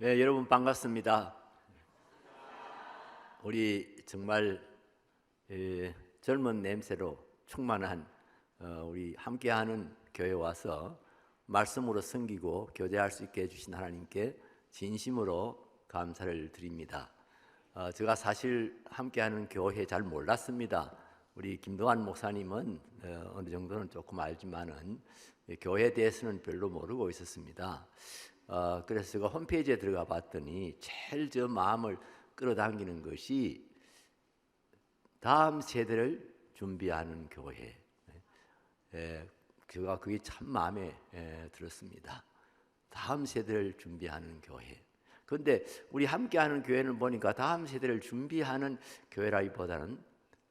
네, 여러분 반갑습니다. 우리 정말 젊은 냄새로 충만한 우리 함께하는 교회 와서 말씀으로 섬기고 교제할 수 있게 해주신 하나님께 진심으로 감사를 드립니다. 제가 사실 함께하는 교회 잘 몰랐습니다. 우리 김도환 목사님은 어느 정도는 조금 알지만은 교회에 대해서는 별로 모르고 있었습니다. 그래서 제가 홈페이지에 들어가 봤더니 제일 저 마음을 끌어당기는 것이 다음 세대를 준비하는 교회. 제가 그게 참 마음에 들었습니다. 다음 세대를 준비하는 교회. 그런데 우리 함께하는 교회는 보니까 다음 세대를 준비하는 교회라기보다는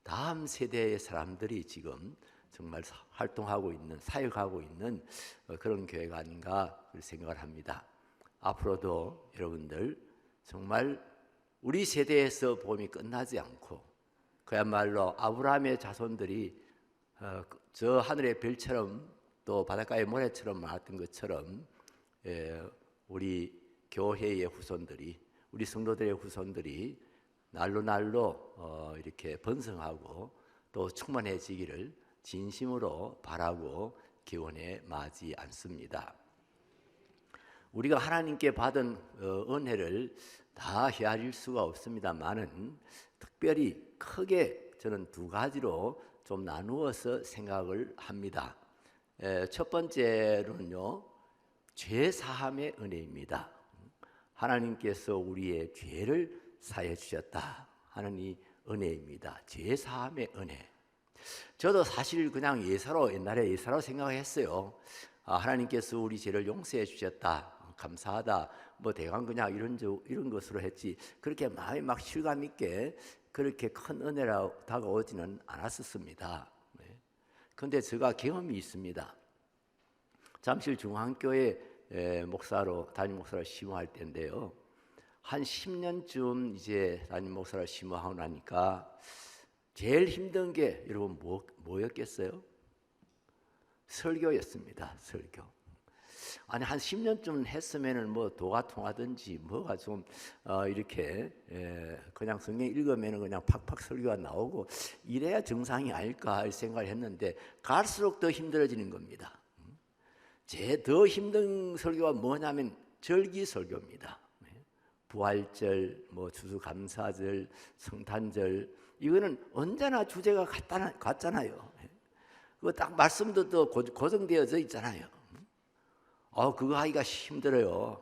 다음 세대의 사람들이 지금 정말 활동하고 있는, 사역하고 있는 그런 교회가 아닌가 생각을 합니다. 앞으로도 여러분들 정말 우리 세대에서 복음이 끝나지 않고 그야말로 아브라함의 자손들이 저 하늘의 별처럼 또 바닷가의 모래처럼 많았던 것처럼 우리 교회의 후손들이, 우리 성도들의 후손들이 날로 이렇게 번성하고 또 충만해지기를 진심으로 바라고 기원해 마지 않습니다. 우리가 하나님께 받은 은혜를 다 헤아릴 수가 없습니다만은 특별히 크게 저는 두 가지로 좀 나누어서 생각을 합니다. 첫 번째로는요, 죄 사함의 은혜입니다. 하나님께서 우리의 죄를 사해 주셨다 하는 이 은혜입니다. 죄 사함의 은혜. 저도 사실 그냥 옛날에 예사로 생각했어요. 하나님께서 우리 죄를 용서해 주셨다, 감사하다, 뭐 대강 그냥 이런 것으로 했지 그렇게 마음이 막 실감 있게 그렇게 큰 은혜라 다가오지는 않았었습니다. 그런데 제가 경험이 있습니다. 잠실 중앙교회 목사로 담임 목사로 심호할 때인데요, 한 10년쯤 이제 담임 목사로 심호하고 나니까 제일 힘든 게 여러분 뭐였겠어요? 설교였습니다. 설교. 아니 한 10년쯤 했으면은 뭐 도가 통하든지 뭐가 좀 이렇게 그냥 성경 읽으면은 그냥 팍팍 설교가 나오고 이래야 정상이 아닐까 생각을 했는데 갈수록 더 힘들어지는 겁니다. 더 힘든 설교가 뭐냐면 절기 설교입니다. 부활절, 뭐 추수감사절, 성탄절, 이거는 언제나 주제가 같잖아요. 그거 딱 말씀도 또 고정되어져 있잖아요. 그거 하기가 힘들어요.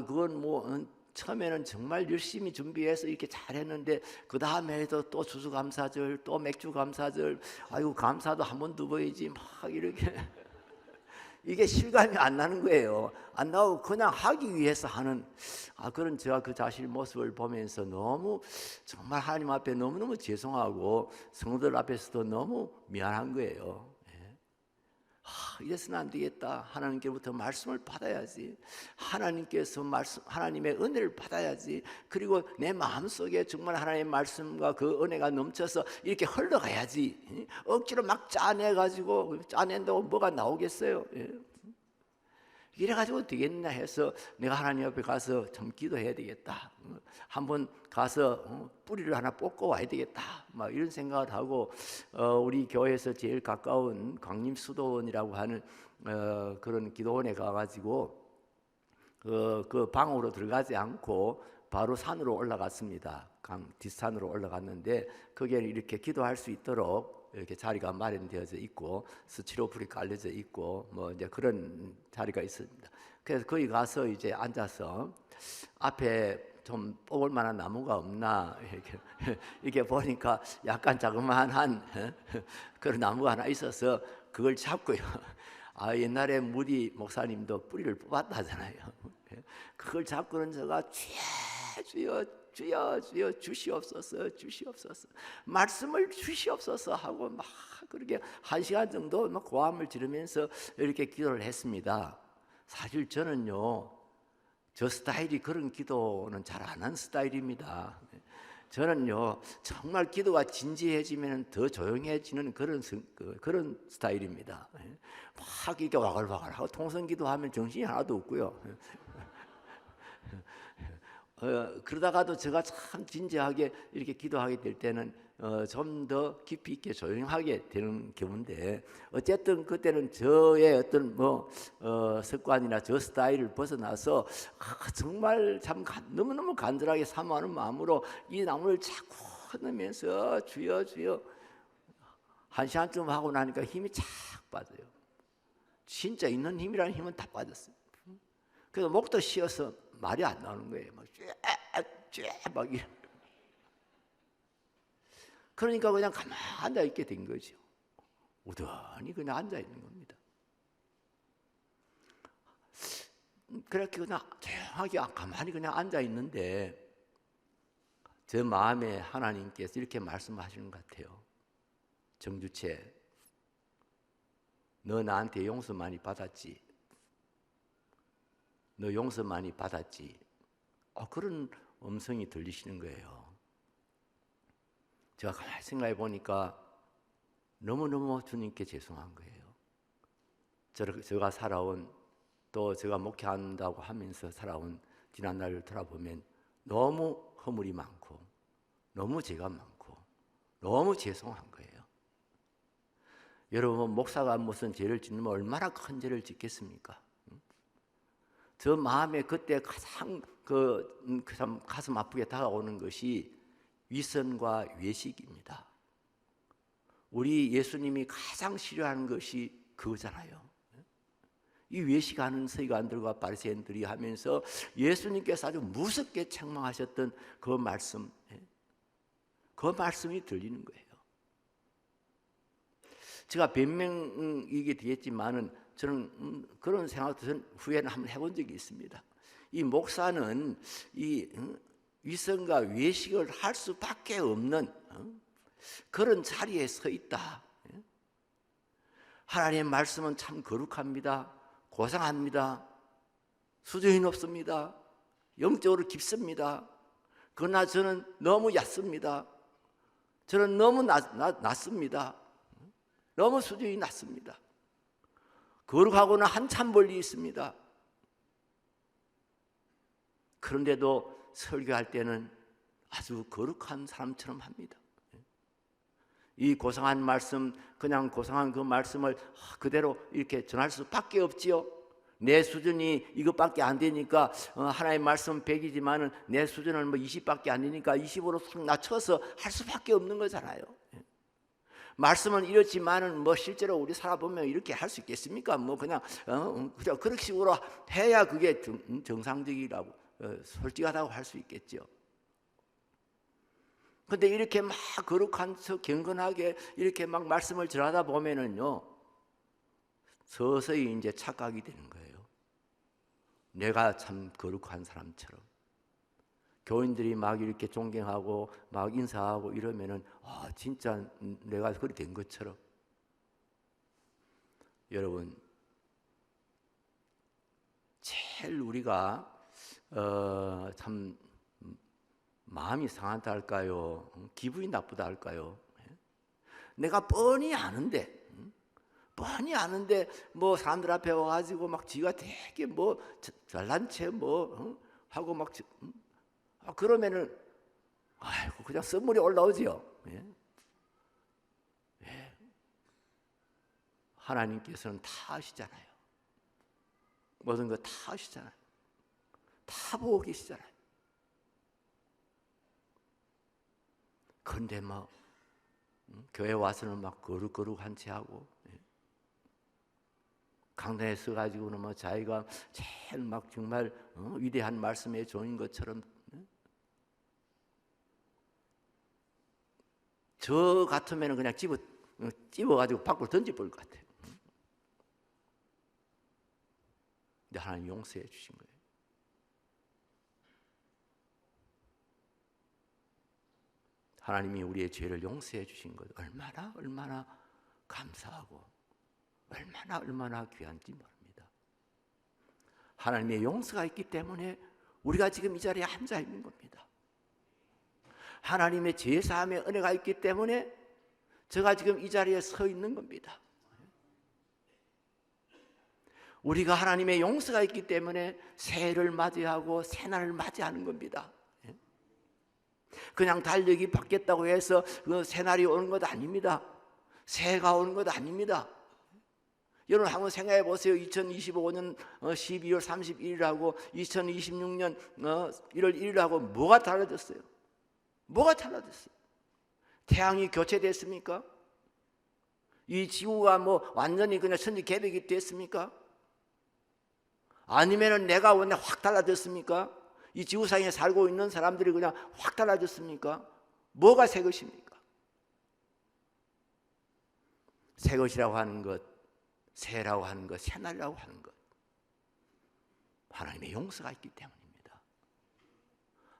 그건 뭐 처음에는 정말 열심히 준비해서 이렇게 잘했는데 그 다음에도 또 추수감사절, 또 맥주감사절, 아이고 감사도 한 번 더 보이지 막 이렇게 이게 실감이 안 나는 거예요. 안 나오고 그냥 하기 위해서 하는 그런 제가 그 자신의 모습을 보면서 너무 정말 하나님 앞에 너무너무 죄송하고 성도들 앞에서도 너무 미안한 거예요. 이래서는 안 되겠다. 하나님께부터 말씀을 받아야지. 하나님의 은혜를 받아야지. 그리고 내 마음속에 정말 하나님의 말씀과 그 은혜가 넘쳐서 이렇게 흘러가야지. 억지로 막 짜내가지고 짜낸다고 뭐가 나오겠어요? 이래가지고 되겠냐 해서 내가 하나님 앞에 가서 좀 기도해야 되겠다. 한번 가서 뿌리를 하나 뽑고 와야 되겠다. 막 이런 생각을 하고 우리 교회에서 제일 가까운 광림수도원이라고 하는 그런 기도원에 가가지고 그 방으로 들어가지 않고 바로 산으로 올라갔습니다. 강 뒷산으로 올라갔는데 거기에 이렇게 기도할 수 있도록 이렇게 자리가 마련되어져 있고 스티로폼이 깔려져 있고 뭐 이제 그런 자리가 있습니다. 그래서 거기 가서 이제 앉아서 앞에 좀 뽑을 만한 나무가 없나 이렇게 보니까 약간 자그마한 그런 나무가 하나 있어서 그걸 잡고요. 옛날에 무디 목사님도 뿌리를 뽑았다 하잖아요. 그걸 잡고는 제가 주여 주시옵소서 말씀을 주시옵소서 하고 막 그렇게 1시간 정도 막 고함을 지르면서 이렇게 기도를 했습니다. 사실 저는요, 저 스타일이 그런 기도는 잘 안 한 스타일입니다. 저는요 정말 기도가 진지해지면 더 조용해지는 그런 스타일입니다. 막 이렇게 와글와글하고 통성기도하면 정신이 하나도 없고요. 그러다가도 제가 참 진지하게 이렇게 기도하게 될 때는 좀 더 깊이 있게 조용하게 되는 경우인데, 어쨌든 그때는 저의 어떤 습관이나 저 스타일을 벗어나서 정말 참 너무너무 간절하게 사모하는 마음으로 이 나무를 자꾸 흔들면서 주여 주여, 한 시간쯤 하고 나니까 힘이 착 빠져요. 진짜 있는 힘이라는 힘은 다 빠졌어요. 그래서 목도 쉬어서 말이 안 나오는 거예요. 막 이래. 그러니까 그냥 가만히 앉아 있게 된 거죠. 우연히 그냥 앉아 있는 겁니다. 그렇게 그냥 조용하게 가만히 그냥 앉아 있는데, 제 마음에 하나님께서 이렇게 말씀하시는 것 같아요. 정주채, 너 나한테 용서 많이 받았지? 너 용서 많이 받았지? 그런 음성이 들리시는 거예요. 제가 가만히 생각해 보니까 너무너무 주님께 죄송한 거예요. 제가 살아온, 또 제가 목회한다고 하면서 살아온 지난 날을 돌아보면 너무 허물이 많고 너무 죄가 많고 너무 죄송한 거예요. 여러분, 목사가 무슨 죄를 짓는 얼마나 큰 죄를 짓겠습니까? 저 마음에 그때 가장 참 가슴 아프게 다가오는 것이 위선과 외식입니다. 우리 예수님이 가장 싫어하는 것이 그거잖아요. 이 외식하는 서기관들과 바리새인들이 하면서 예수님께서 아주 무섭게 책망하셨던 그 말씀, 그 말씀이 들리는 거예요. 제가 변명이게 되겠지만은 저는 그런 생각도 저는 후에는 한번 해본 적이 있습니다. 이 목사는 이 위선과 외식을 할 수밖에 없는 그런 자리에 서 있다. 하나님의 말씀은 참 거룩합니다. 고상합니다. 수준이 높습니다. 영적으로 깊습니다. 그러나 저는 너무 얕습니다. 저는 너무 낮습니다. 너무 수준이 낮습니다. 거룩하고는 한참 멀리 있습니다. 그런데도 설교할 때는 아주 거룩한 사람처럼 합니다. 이 고상한 말씀, 그냥 고상한 그 말씀을 그대로 이렇게 전할 수밖에 없지요. 내 수준이 이것밖에 안 되니까 하나의 말씀 100이지만은 내 수준은 20밖에 안 되니까 20으로 싹 낮춰서 할 수밖에 없는 거잖아요. 말씀은 이렇지만은 실제로 우리 살아보면 이렇게 할 수 있겠습니까? 그냥 그런 식으로 해야 그게 정상적이라고 솔직하다고 할 수 있겠죠. 근데 이렇게 막 거룩한 척 경건하게 이렇게 막 말씀을 전하다 보면은요, 서서히 이제 착각이 되는 거예요. 내가 참 거룩한 사람처럼. 교인들이 막 이렇게 존경하고 막 인사하고 이러면은 진짜 내가 그리 된 것처럼. 여러분, 제일 우리가 참 마음이 상하다 할까요? 기분이 나쁘다 할까요? 내가 뻔히 아는데 사람들 앞에 와가지고 막 지가 되게 잘난 채 하고 막 그러면은 아이고 그냥 선물이 올라오지요. 하나님께서는 다 아시잖아요. 모든 거 다 아시잖아요. 다 보고 계시잖아요. 그런데 교회 와서는 막 거룩거룩한 채 하고, 강단에 서가지고는 자기가 제일 막 정말 위대한 말씀의 종인 것처럼, 저 같으면 그냥 집어가지고 밖으로 던져버릴 것 같아요. 근데 하나님 용서해 주신 거예요. 하나님이 우리의 죄를 용서해 주신 것 얼마나 감사하고 얼마나 귀한지 모릅니다. 하나님의 용서가 있기 때문에 우리가 지금 이 자리에 앉아 있는 겁니다. 하나님의 제사함의 은혜가 있기 때문에 제가 지금 이 자리에 서 있는 겁니다. 우리가 하나님의 용서가 있기 때문에 새해를 맞이하고 새날을 맞이하는 겁니다. 그냥 달력이 바뀌었다고 해서 그 새날이 오는 것 아닙니다. 새해가 오는 것 아닙니다. 여러분 한번 생각해 보세요. 2025년 12월 31일하고 2026년 1월 1일하고 뭐가 달라졌어요? 뭐가 달라졌어요? 태양이 교체됐습니까? 이 지구가 뭐 완전히 그냥 천지 개벽이 됐습니까? 아니면은 내가 원래 확 달라졌습니까? 이 지구상에 살고 있는 사람들이 그냥 확 달라졌습니까? 뭐가 새 것입니까? 새 것이라고 하는 것, 새라고 하는 것, 새날이라고 하는 것, 하나님의 용서가 있기 때문입니다.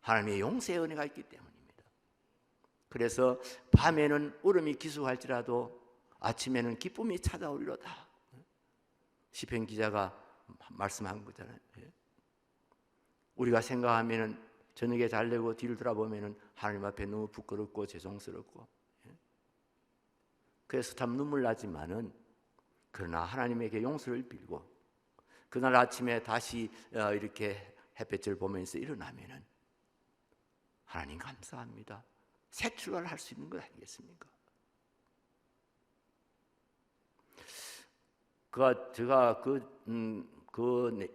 하나님의 용서의 은혜가 있기 때문입니다. 그래서 밤에는 울음이 기수할지라도 아침에는 기쁨이 찾아오리로다. 시편 기자가 말씀한 거잖아요. 우리가 생각하면은 저녁에 자려고 뒤를 돌아보면은 하나님 앞에 너무 부끄럽고 죄송스럽고, 그래서 참 눈물 나지만은 그러나 하나님에게 용서를 빌고 그날 아침에 다시 이렇게 햇볕을 보면서 일어나면은 하나님 감사합니다. 새 출발을 할 수 있는 것 아니겠습니까? 제가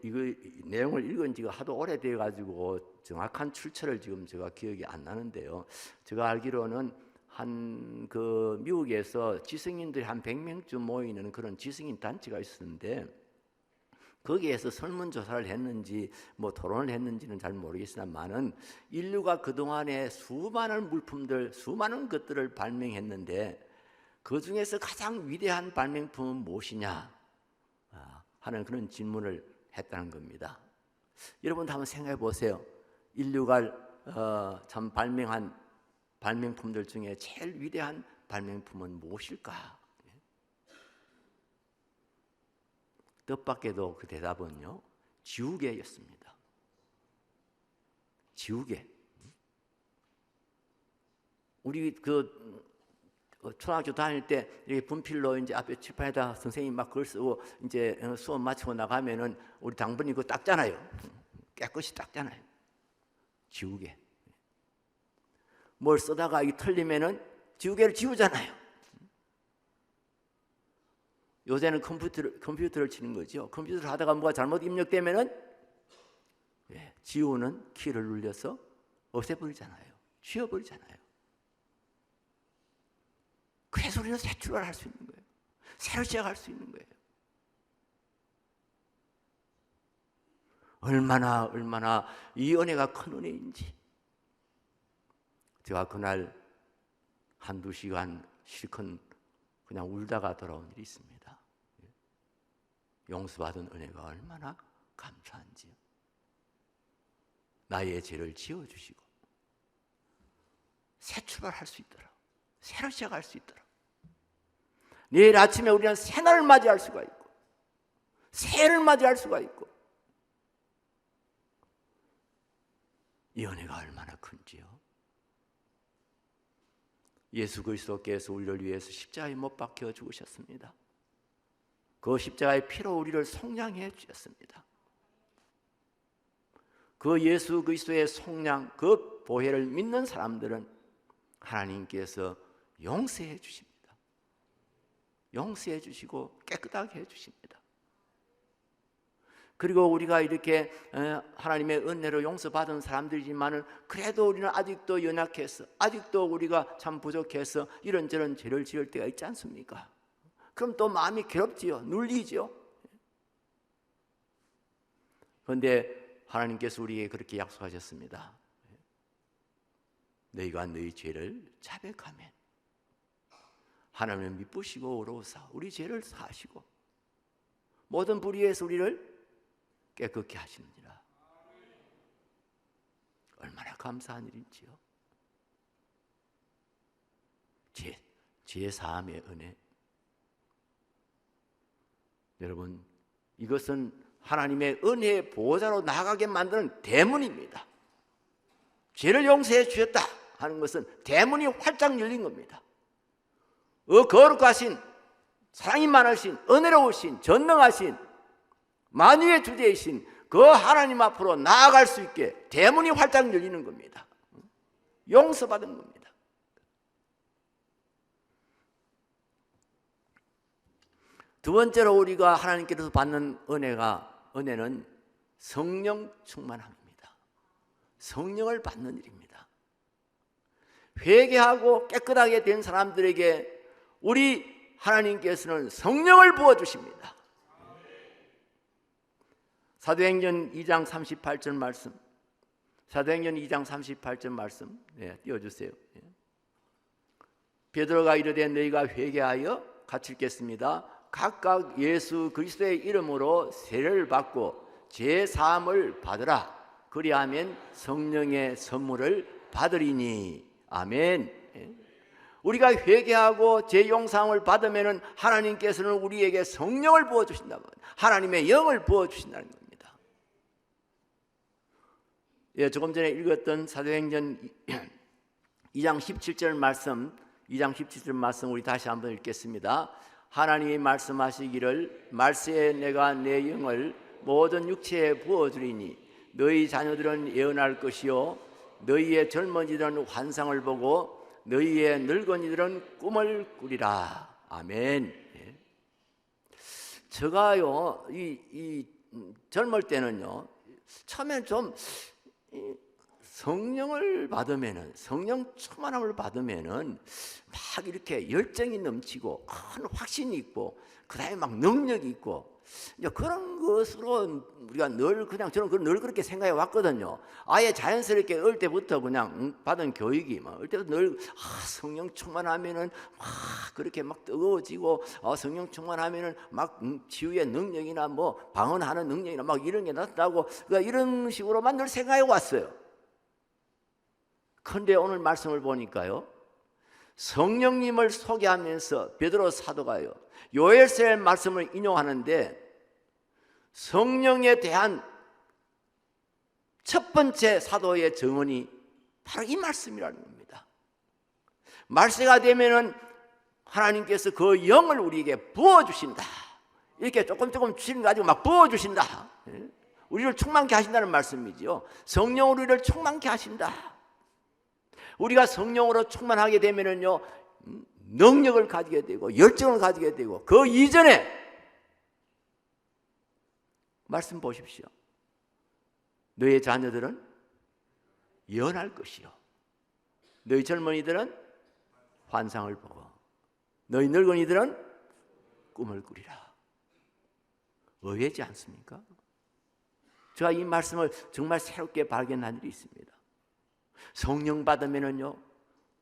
이 내용을 읽은 지가 하도 오래돼 가지고 정확한 출처를 지금 제가 기억이 안 나는데요. 제가 알기로는 미국에서 지성인들이 한 100명쯤 모이는 그런 지성인 단체가 있었는데, 거기에서 설문조사를 했는지 뭐 토론을 했는지는 잘 모르겠으나만은 인류가 그동안에 수많은 물품들, 수많은 것들을 발명했는데 그 중에서 가장 위대한 발명품은 무엇이냐 하는 그런 질문을 했다는 겁니다. 여러분도 한번 생각해 보세요. 인류가 참 발명한 발명품들 중에 제일 위대한 발명품은 무엇일까? 뜻밖에도 그 대답은요, 지우개였습니다. 지우개. 우리 초등학교 다닐 때 이렇게 분필로 이제 앞에 칠판에다 선생님이 막 글 쓰고 이제 수업 마치고 나가면은 우리 당번이 그거 닦잖아요. 깨끗이 닦잖아요. 지우개. 뭘 쓰다가 이 틀리면은 지우개를 지우잖아요. 요새는 컴퓨터를 치는 거죠. 컴퓨터를 하다가 뭐가 잘못 입력되면은 지우는 키를 눌려서 없애버리잖아요. 지워버리잖아요. 그래서 우리는 새 출발할 수 있는 거예요. 새로 시작할 수 있는 거예요. 얼마나 이 은혜가 큰 은혜인지. 제가 그날 한두 시간 실컷 그냥 울다가 돌아온 일이 있습니다. 용서받은 은혜가 얼마나 감사한지요. 나의 죄를 지워주시고 새 출발할 수 있도록, 새로 시작할 수 있도록, 내일 아침에 우리는 새날을 맞이할 수가 있고 새해를 맞이할 수가 있고, 이 은혜가 얼마나 큰지요. 예수 그리스도께서 우리를 위해서 십자가에 못 박혀 죽으셨습니다. 그 십자가의 피로 우리를 속량해 주셨습니다. 그 예수 그리스도의 속량, 그 보혈을 믿는 사람들은 하나님께서 용서해 주십니다. 용서해 주시고 깨끗하게 해 주십니다. 그리고 우리가 이렇게 하나님의 은혜로 용서받은 사람들이지만은 그래도 우리는 아직도 연약해서, 아직도 우리가 참 부족해서 이런저런 죄를 지을 때가 있지 않습니까? 그럼 또 마음이 괴롭지요. 눌리죠. 그런데 하나님께서 우리에게 그렇게 약속하셨습니다. 너희가 너희 죄를 자백하면 하나님을 미쁘시고 의로우사 우리 죄를 사하시고 모든 불의에서 우리를 깨끗게 하시느니라. 얼마나 감사한 일인지요. 죄 사함의 은혜. 여러분, 이것은 하나님의 은혜의 보호자로 나아가게 만드는 대문입니다. 죄를 용서해 주셨다 하는 것은 대문이 활짝 열린 겁니다. 거룩하신, 사랑이 많으신, 은혜로우신, 전능하신 만유의 주제이신 그 하나님 앞으로 나아갈 수 있게 대문이 활짝 열리는 겁니다. 용서받은 겁니다. 두 번째로 우리가 하나님께서 받는 은혜는 성령 충만함입니다. 성령을 받는 일입니다. 회개하고 깨끗하게 된 사람들에게 우리 하나님께서는 성령을 부어주십니다. 사도행전 2장 38절 말씀, 사도행전 2장 38절 말씀 띄워주세요. 베드로가 이르되 너희가 회개하여 갇힐겠습니다. 각각 예수 그리스도의 이름으로 세례를 받고 죄 사함을 받으라. 그리하면 성령의 선물을 받으리니. 아멘. 우리가 회개하고 죄 용서함을 받으면 하나님께서는 우리에게 성령을 부어주신다고, 하나님의 영을 부어주신다는 겁니다. 조금 전에 읽었던 사도행전 2장 17절 말씀 우리 다시 한번 읽겠습니다. 하나님이 말씀하시기를 말세에 내가 내 영을 모든 육체에 부어주리니 너희 자녀들은 예언할 것이요 너희의 젊은이들은 환상을 보고 너희의 늙은이들은 꿈을 꾸리라. 아멘. 제가요 이 젊을 때는요 처음엔 좀 성령을 받으면은, 성령 충만함을 받으면은 막 이렇게 열정이 넘치고 큰 확신이 있고 그다음에 막 능력이 있고 이제 그런 것으로 우리가 저는 늘 그렇게 생각해 왔거든요. 아예 자연스럽게 어릴 때부터 그냥 받은 교육이 막 어릴 때부터 늘 성령 충만하면은 막 그렇게 막 뜨거워지고 성령 충만하면은 막 치유의 능력이나 뭐 방언하는 능력이나 막 이런 게 나타나고 그러니까 이런 식으로만 늘 생각해 왔어요. 그런데 오늘 말씀을 보니까요 성령님을 소개하면서 베드로 사도가요 요엘서의 말씀을 인용하는데 성령에 대한 첫 번째 사도의 정언이 바로 이 말씀이라는 겁니다. 말세가 되면은 하나님께서 그 영을 우리에게 부어주신다. 이렇게 조금 주시는 거 가지고 막 부어주신다. 우리를 충만케 하신다는 말씀이지요. 성령으로 우리를 충만케 하신다. 우리가 성령으로 충만하게 되면은요 능력을 가지게 되고 열정을 가지게 되고 그 이전에 말씀 보십시오. 너의 자녀들은 예언할 것이요 너희 젊은이들은 환상을 보고 너희 늙은이들은 꿈을 꾸리라. 의외지 않습니까? 제가 이 말씀을 정말 새롭게 발견한 일이 있습니다. 성령 받으면은요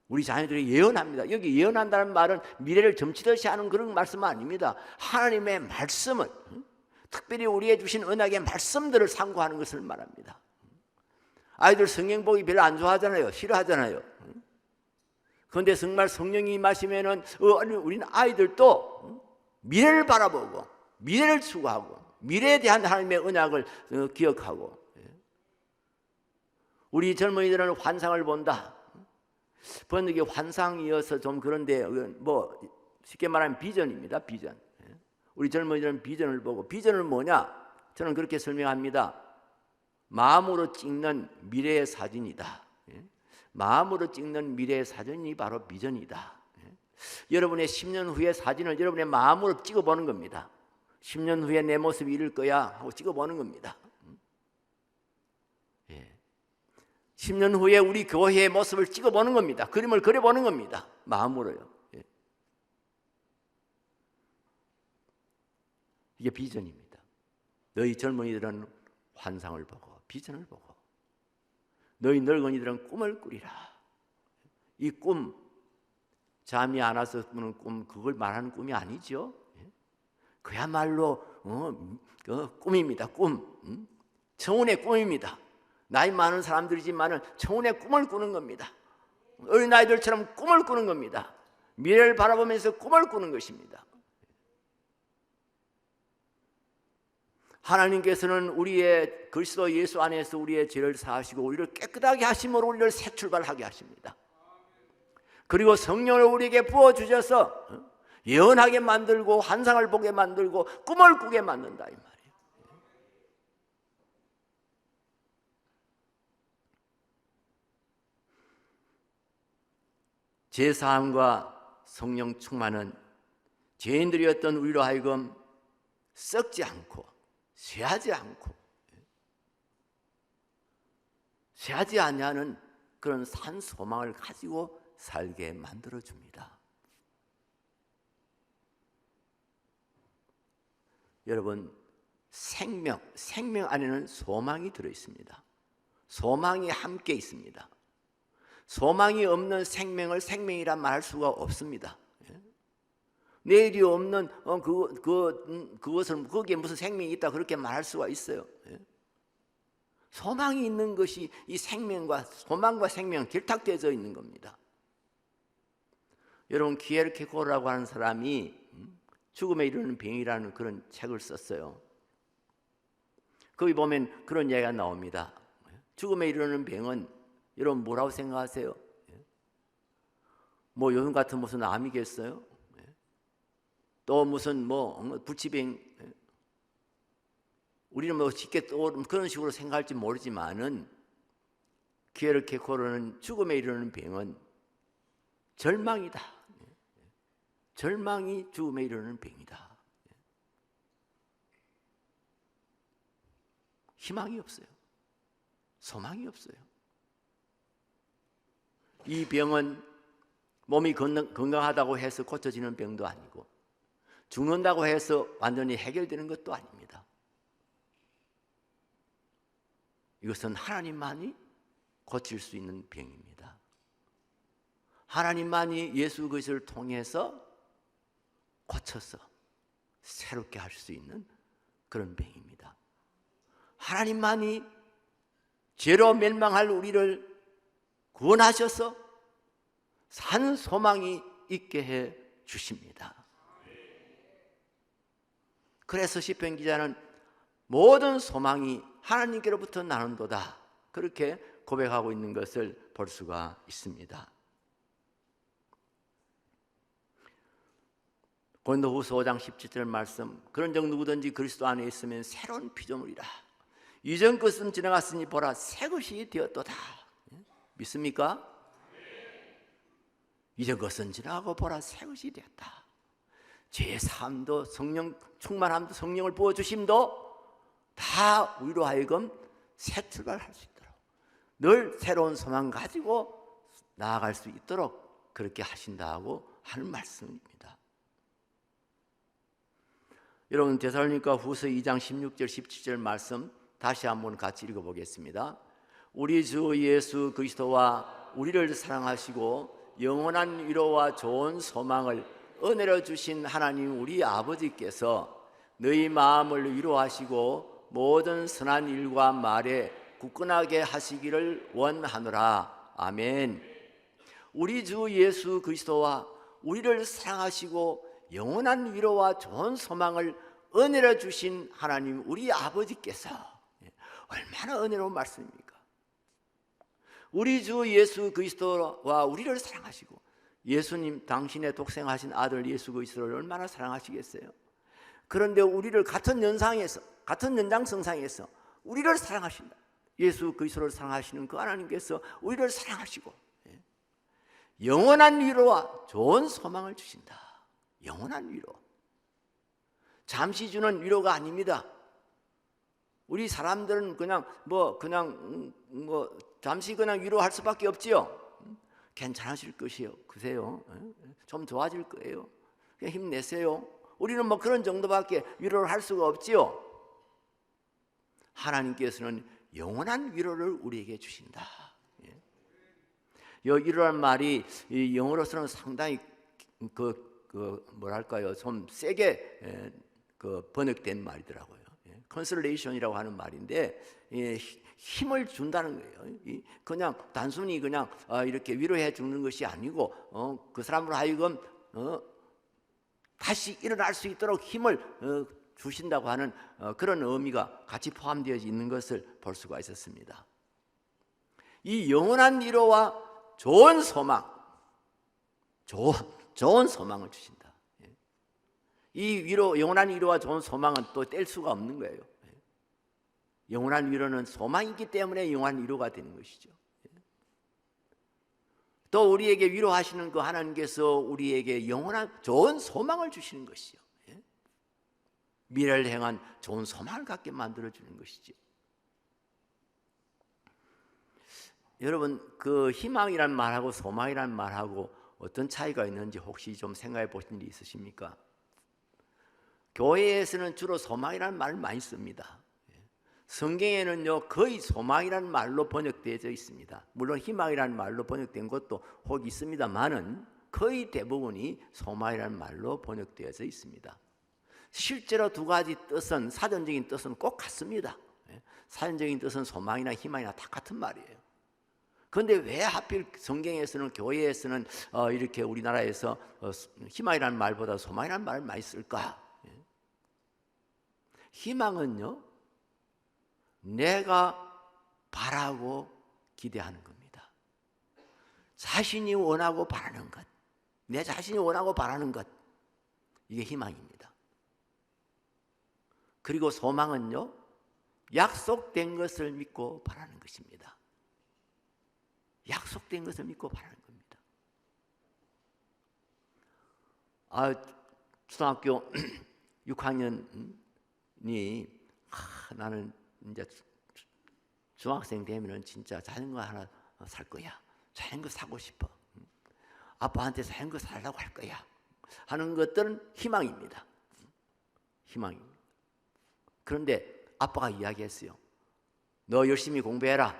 우리 자녀들이 예언합니다. 여기 예언한다는 말은 미래를 점치듯이 하는 그런 말씀은 아닙니다. 하나님의 말씀은 특별히 우리에게 주신 언약의 말씀들을 상고하는 것을 말합니다. 아이들 성경 보기 별로 안 좋아하잖아요. 싫어하잖아요. 그런데 정말 성령이 임하시면은 우리는 아이들도 미래를 바라보고 미래를 추구하고 미래에 대한 하나님의 언약을 기억하고 우리 젊은이들은 환상을 본다. 번역이 환상이어서 좀 그런데 뭐 쉽게 말하면 비전입니다. 비전. 우리 젊은이들은 비전을 보고 비전은 뭐냐? 저는 그렇게 설명합니다. 마음으로 찍는 미래의 사진이다. 마음으로 찍는 미래의 사진이 바로 비전이다. 여러분의 10년 후의 사진을 여러분의 마음으로 찍어보는 겁니다. 10년 후에 내 모습이 이럴 거야 하고 찍어보는 겁니다. 10년 후에 우리 교회의 모습을 찍어보는 겁니다. 그림을 그려보는 겁니다. 마음으로요. 이게 비전입니다. 너희 젊은이들은 환상을 보고 비전을 보고 너희 늙은이들은 꿈을 꾸리라. 이 꿈, 잠이 안 와서 꾸는 꿈, 그걸 말하는 꿈이 아니죠. 그야말로 꿈입니다. 꿈. 청혼의 꿈입니다. 나이 많은 사람들이지만은 청혼의 꿈을 꾸는 겁니다. 어린아이들처럼 꿈을 꾸는 겁니다. 미래를 바라보면서 꿈을 꾸는 것입니다. 하나님께서는 우리의 그리스도 예수 안에서 우리의 죄를 사하시고 우리를 깨끗하게 하심으로 우리를 새 출발하게 하십니다. 그리고 성령을 우리에게 부어주셔서 예언하게 만들고 환상을 보게 만들고 꿈을 꾸게 만든다 이 말이에요. 제사함과 성령 충만은 죄인들이었던 우리로 하여금 썩지 않고 쇠하지 않냐는 그런 산 소망을 가지고 살게 만들어줍니다. 여러분, 생명 안에는 소망이 들어있습니다. 소망이 함께 있습니다. 소망이 없는 생명을 생명이란 말할 수가 없습니다. 내일이 없는 그것을 거기에 무슨 생명이 있다 그렇게 말할 수가 있어요. 소망이 있는 것이 이 생명과 소망과 생명은 결탁되어져 있는 겁니다. 여러분, 키에르케고르라고 하는 사람이 죽음에 이르는 병이라는 그런 책을 썼어요. 거기 보면 그런 이야기가 나옵니다. 죽음에 이르는 병은 여러분 뭐라고 생각하세요? 뭐 요즘 같은 무슨 암이겠어요? 또 무슨 불치병, 우리는 뭐 쉽게 또 그런 식으로 생각할지 모르지만은 키에르케고르는 죽음에 이르는 병은 절망이다. 절망이 죽음에 이르는 병이다. 희망이 없어요. 소망이 없어요. 이 병은 몸이 건강하다고 해서 고쳐지는 병도 아니고 죽는다고 해서 완전히 해결되는 것도 아닙니다. 이것은 하나님만이 고칠 수 있는 병입니다. 하나님만이 예수 그리스도를 통해서 고쳐서 새롭게 할 수 있는 그런 병입니다. 하나님만이 죄로 멸망할 우리를 구원하셔서 사는 소망이 있게 해 주십니다. 그래서 시편 기자는 모든 소망이 하나님께로부터 나는도다 그렇게 고백하고 있는 것을 볼 수가 있습니다. 고린도후서 5장 17절 말씀, 그런즉 누구든지 그리스도 안에 있으면 새로운 피조물이라. 이전 것은 지나갔으니 보라 새 것이 되었도다. 믿습니까? 이전 것은 지나가고 보라 새 것이 되었다. 죄 사함도 성령 충만함도 성령을 부어주심도 다 우리로 하여금 새 출발할 수 있도록 늘 새로운 소망 가지고 나아갈 수 있도록 그렇게 하신다고 하는 말씀입니다. 여러분, 데살로니가 후서 2장 16절 17절 말씀 다시 한번 같이 읽어보겠습니다. 우리 주 예수 그리스도와 우리를 사랑하시고 영원한 위로와 좋은 소망을 은혜로 주신 하나님 우리 아버지께서 너희 마음을 위로하시고 모든 선한 일과 말에 굳건하게 하시기를 원하노라. 아멘. 우리 주 예수 그리스도와 우리를 사랑하시고 영원한 위로와 좋은 소망을 은혜로 주신 하나님 우리 아버지께서, 얼마나 은혜로운 말씀입니까? 우리 주 예수 그리스도와 우리를 사랑하시고, 예수님 당신의 독생하신 아들 예수 그리스도를 얼마나 사랑하시겠어요? 그런데 우리를 같은 연장성상에서 우리를 사랑하신다. 예수 그리스도를 사랑하시는 그 하나님께서 우리를 사랑하시고 영원한 위로와 좋은 소망을 주신다. 영원한 위로. 잠시 주는 위로가 아닙니다. 우리 사람들은 그냥 잠시 그냥 위로할 수밖에 없지요. 괜찮아질 것이요. 그세요. 좀 좋아질 거예요. 그냥 힘내세요. 우리는 그런 정도밖에 위로를 할 수가 없지요. 하나님께서는 영원한 위로를 우리에게 주신다. 이 위로란 말이 영어로서는 상당히 뭐랄까요, 좀 세게 번역된 말이더라고요. 컨솔레이션이라고 하는 말인데 힘을 준다는 거예요. 그냥 단순히 이렇게 위로해 주는 것이 아니고 그 사람으로 하여금 다시 일어날 수 있도록 힘을 주신다고 하는 그런 의미가 같이 포함되어 있는 것을 볼 수가 있었습니다. 이 영원한 위로와 좋은 소망, 좋은 소망을 주신다. 이 위로, 영원한 위로와 좋은 소망은 또 뗄 수가 없는 거예요. 영원한 위로는 소망이기 때문에 영원한 위로가 되는 것이죠. 또 우리에게 위로하시는 그 하나님께서 우리에게 영원한 좋은 소망을 주시는 것이요. 미래를 향한 좋은 소망을 갖게 만들어주는 것이죠. 여러분, 그 희망이란 말하고 소망이란 말하고 어떤 차이가 있는지 혹시 좀 생각해 보신 일이 있으십니까? 교회에서는 주로 소망이라는 말을 많이 씁니다. 성경에는요 거의 소망이라는 말로 번역되어 있습니다. 물론 희망이라는 말로 번역된 것도 혹 있습니다만은 거의 대부분이 소망이라는 말로 번역되어져 있습니다. 실제로 두 가지 뜻은, 사전적인 뜻은 꼭 같습니다. 사전적인 뜻은 소망이나 희망이나 다 같은 말이에요. 그런데 왜 하필 성경에서는, 교회에서는 이렇게 우리나라에서 희망이라는 말보다 소망이라는 말을 많이 쓸까? 희망은요 내가 바라고 기대하는 겁니다. 자신이 원하고 바라는 것, 내 자신이 원하고 바라는 것, 이게 희망입니다. 그리고 소망은요 약속된 것을 믿고 바라는 것입니다. 약속된 것을 믿고 바라는 겁니다. 초등학교 6학년이 나는 이제 중학생 되면은 진짜 자전거 하나 살 거야. 자전거 사고 싶어. 아빠한테 자전거 살라고 할 거야. 하는 것들은 희망입니다. 희망입니다. 그런데 아빠가 이야기했어요. 너 열심히 공부해라.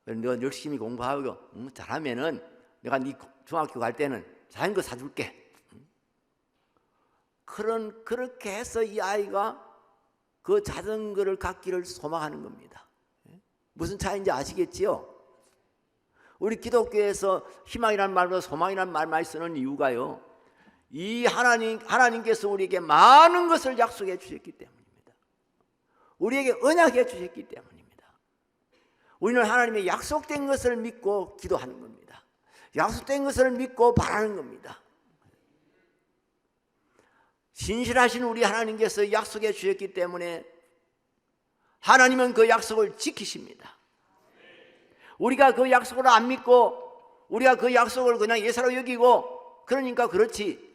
너 열심히 공부하고 잘하면은 내가 네 중학교 갈 때는 자전거 사줄게. 그렇게 해서 이 아이가 그 자전거를 갖기를 소망하는 겁니다. 무슨 차이인지 아시겠지요? 우리 기독교에서 희망이라는 말보다 소망이라는 말 많이 쓰는 이유가요, 이 하나님께서 우리에게 많은 것을 약속해 주셨기 때문입니다. 우리에게 언약해 주셨기 때문입니다. 우리는 하나님의 약속된 것을 믿고 기도하는 겁니다. 약속된 것을 믿고 바라는 겁니다. 신실하신 우리 하나님께서 약속해 주셨기 때문에 하나님은 그 약속을 지키십니다. 우리가 그 약속을 안 믿고 우리가 그 약속을 그냥 예사로 여기고 그러니까 그렇지.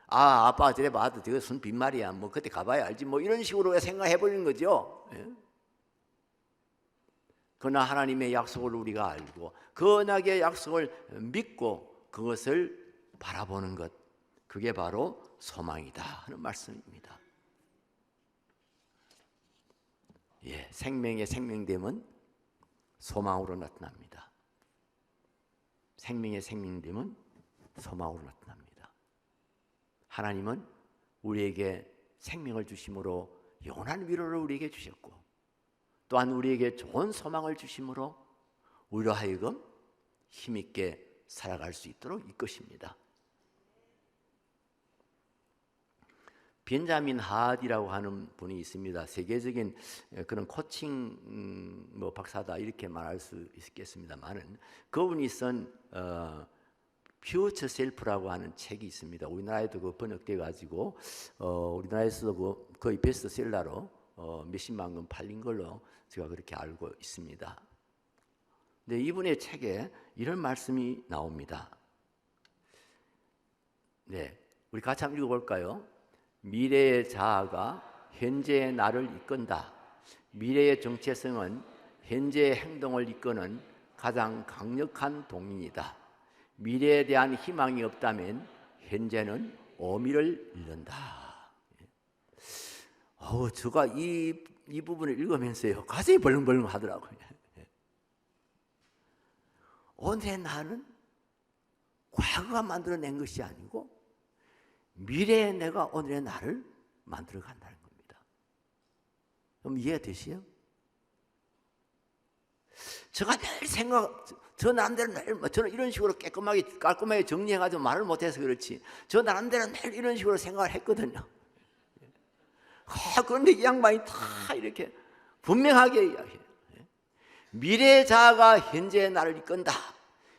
아빠가 저래 봐도 저거 순 빈말이야. 뭐 그때 가봐야 알지. 뭐 이런 식으로 생각해 버리는 거죠. 그러나 하나님의 약속을 우리가 알고 그 언약의 약속을 믿고 그것을 바라보는 것, 그게 바로 소망이다 하는 말씀입니다. 생명의 생명됨은 소망으로 나타납니다. 생명의 생명됨은 소망으로 나타납니다. 하나님은 우리에게 생명을 주심으로 영원한 위로를 우리에게 주셨고, 또한 우리에게 좋은 소망을 주심으로 우리로 하여금 힘있게 살아갈 수 있도록 이끄십니다. 벤자민 하디라고 하는 분이 있습니다. 세계적인 그런 코칭 박사다 이렇게 말할 수 있겠습니다만은, 그분이 쓴 퓨처 셀프라고 하는 책이 있습니다. 우리나라에도 그 번역돼 가지고 우리나라에서도 거의 베스트셀러로 몇십만 권 팔린 걸로 제가 그렇게 알고 있습니다. 근데 이분의 책에 이런 말씀이 나옵니다. 우리 같이 한번 읽어볼까요? 미래의 자아가 현재의 나를 이끈다. 미래의 정체성은 현재의 행동을 이끄는 가장 강력한 동인이다. 미래에 대한 희망이 없다면 현재는 의미를 잃는다. 제가 이 부분을 읽으면서요 가슴이 벌렁벌렁 하더라고요. 오늘의 나는 과거가 만들어낸 것이 아니고 미래의 내가 오늘의 나를 만들어 간다는 겁니다. 그럼 이해되시요? 제가 늘 저 나름대로 늘 저는 이런 식으로 깔끔하게 정리해가지고 말을 못해서 그렇지, 저 나름대로 늘 이런 식으로 생각을 했거든요. 그런데 이 양반이 다 이렇게 분명하게 이야기해요. 미래의 자아가 현재의 나를 이끈다.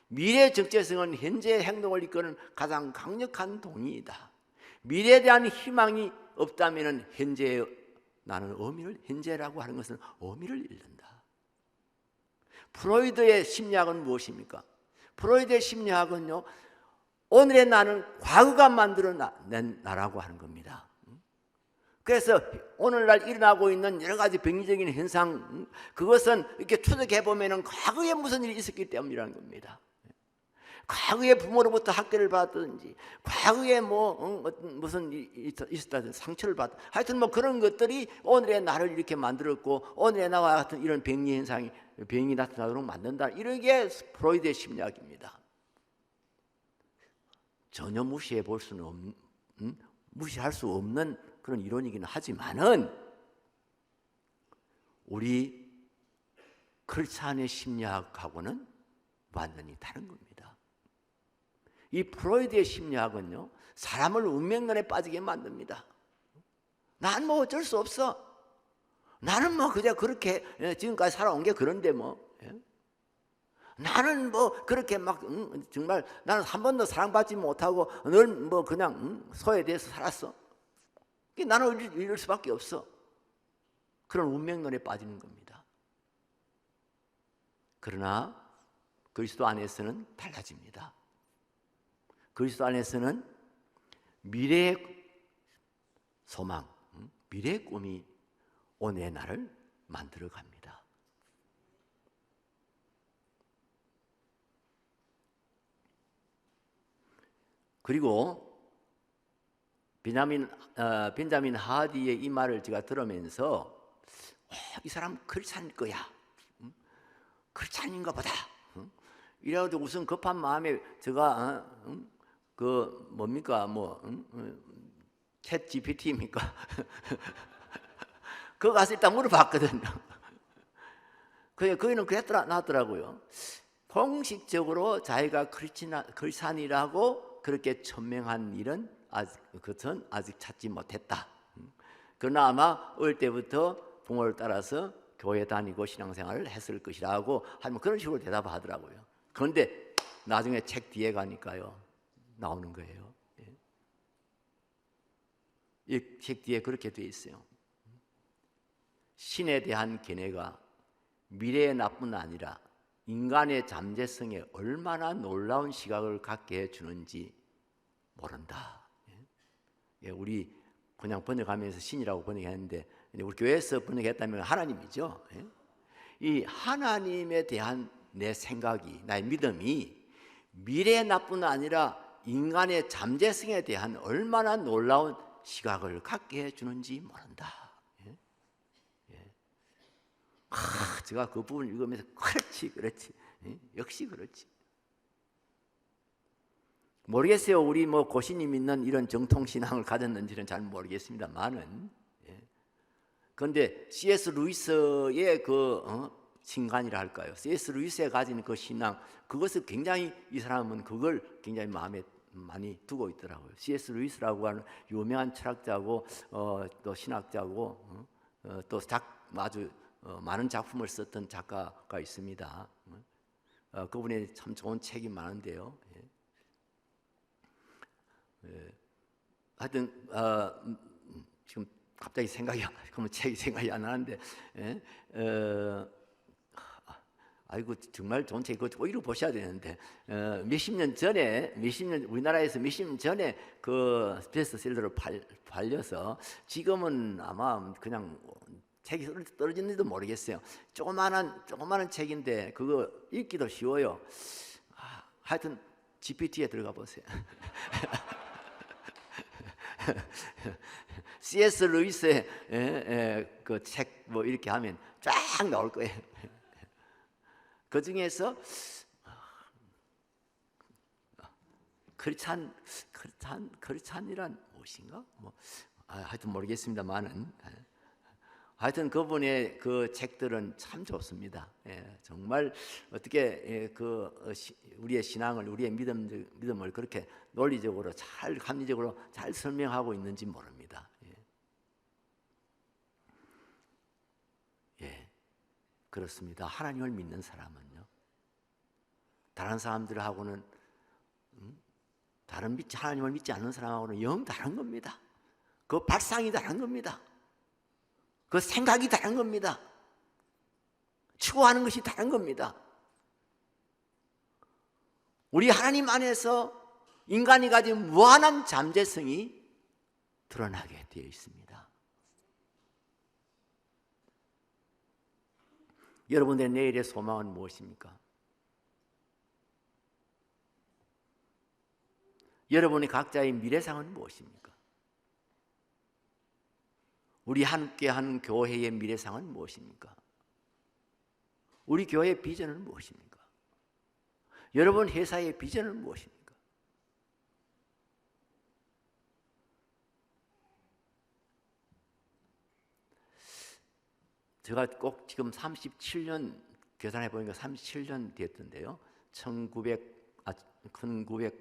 미래의 정체성은 현재의 행동을 이끄는 가장 강력한 동의이다. 미래에 대한 희망이 없다면 현재의 나는 현재라고 하는 것은 의미를 잃는다. 프로이드의 심리학은 무엇입니까? 프로이드의 심리학은요, 오늘의 나는 과거가 만들어낸 나라고 하는 겁니다. 그래서 오늘날 일어나고 있는 여러 가지 병리적인 현상, 그것은 이렇게 추적해 보면은 과거에 무슨 일이 있었기 때문이라는 겁니다. 과거에 부모로부터 학대를 받았든지, 과거에 무슨 일이 있었다든지, 상처를 받, 하여튼 그런 것들이 오늘의 나를 이렇게 만들었고, 오늘의 나와 같은 이런 병리 현상이, 병이 나타나도록 만든다. 이런 게 프로이드의 심리학입니다. 전혀 무시해 볼 수는 없는, 무시할 수 없는 그런 이론이기는 하지만은, 우리 크리스찬의 심리학하고는 완전히 다른 겁니다. 이 프로이드의 심리학은요, 사람을 운명론에 빠지게 만듭니다. 난 어쩔 수 없어. 나는 그냥 그렇게 지금까지 살아온 게 그런데 나는 그렇게 정말 나는 한 번도 사랑받지 못하고 늘 그냥 소외돼서 살았어. 나는 이럴 수밖에 없어. 그런 운명론에 빠지는 겁니다. 그러나 그리스도 안에서는 달라집니다. 그리스도 안에서는 미래의 소망, 미래의 꿈이 오늘의 나를 만들어 갑니다. 그리고 벤자민 하디의 이 말을 제가 들으면서 이 사람 크리스찬일 거야, 크리스찬인가 보다, 이래가지고 우선 급한 마음에 제가 그 뭡니까 챗 GPT입니까? 그거 가서 일단 물어봤거든요. 거기는 나더라고요. 공식적으로 자기가 크리스찬이라고 그렇게 천명한 일은 그것은 아직 찾지 못했다. 그러나 아마 어릴 때부터 부모를 따라서 교회 다니고 신앙생활을 했을 것이라고 하면 그런 식으로 대답하더라고요. 그런데 나중에 책 뒤에 가니까요, 나오는 거예요. 이 책 뒤에 그렇게 돼 있어요. 신에 대한 견해가 미래의 나뿐 아니라 인간의 잠재성에 얼마나 놀라운 시각을 갖게 해주는지 모른다. 우리 그냥 번역하면서 신이라고 번역했는데, 우리 교회에서 번역했다면 하나님이죠. 이 하나님에 대한 내 생각이, 나의 믿음이 미래의 나뿐 아니라 인간의 잠재성에 대한 얼마나 놀라운 시각을 갖게 해주는지 모른다. 제가 그 부분을 읽으면서 그렇지, 역시 그렇지. 모르겠어요. 우리 고신이 믿는 이런 정통신앙을 가졌는지는 잘 모르겠습니다만은, 그런데 C.S. 루이스의 신간이라 할까요? C.S. 루이스에 가진 그 신앙, 그것을 굉장히, 이 사람은 그걸 굉장히 마음에 많이 두고 있더라고요. C.S. 루이스라고 하는 유명한 철학자고 또 신학자고 또 아주 많은 작품을 썼던 작가가 있습니다. 그분의 참 좋은 책이 많은데요. 하여튼 지금 갑자기 책이 생각이 안 나는데, 아이고 정말 좋은 책, 그거 읽어보셔야 되는데, 우리나라에서 몇십 년 전에 그 베스트셀러로 팔려서 지금은 아마 그냥 책이 떨어졌는지도 모르겠어요. 조그마한 책인데 그거 읽기도 쉬워요. 하여튼 GPT에 들어가 보세요. C.S. 루이스의 그 책 이렇게 하면 쫙 나올 거예요. 그 중에서 크리스찬이란 무엇인가? 하여튼 모르겠습니다만은, 하여튼 그분의 그 책들은 참 좋습니다. 정말 어떻게 우리의 신앙을, 우리의 믿음을 그렇게 논리적으로 잘, 합리적으로 잘 설명하고 있는지 모릅니다. 그렇습니다. 하나님을 믿는 사람은요, 다른 사람들하고는 하나님을 믿지 않는 사람하고는 영 다른 겁니다. 그 발상이 다른 겁니다. 그 생각이 다른 겁니다. 추구하는 것이 다른 겁니다. 우리 하나님 안에서 인간이 가진 무한한 잠재성이 드러나게 되어 있습니다. 여러분들의 내일의 소망은 무엇입니까? 여러분의 각자의 미래상은 무엇입니까? 우리 함께하는 교회의 미래상은 무엇입니까? 우리 교회의 비전은 무엇입니까? 여러분 회사의 비전은 무엇입니까? 제가 꼭 지금 37년 계산해 보니까 37년 됐던데요. 1989년도에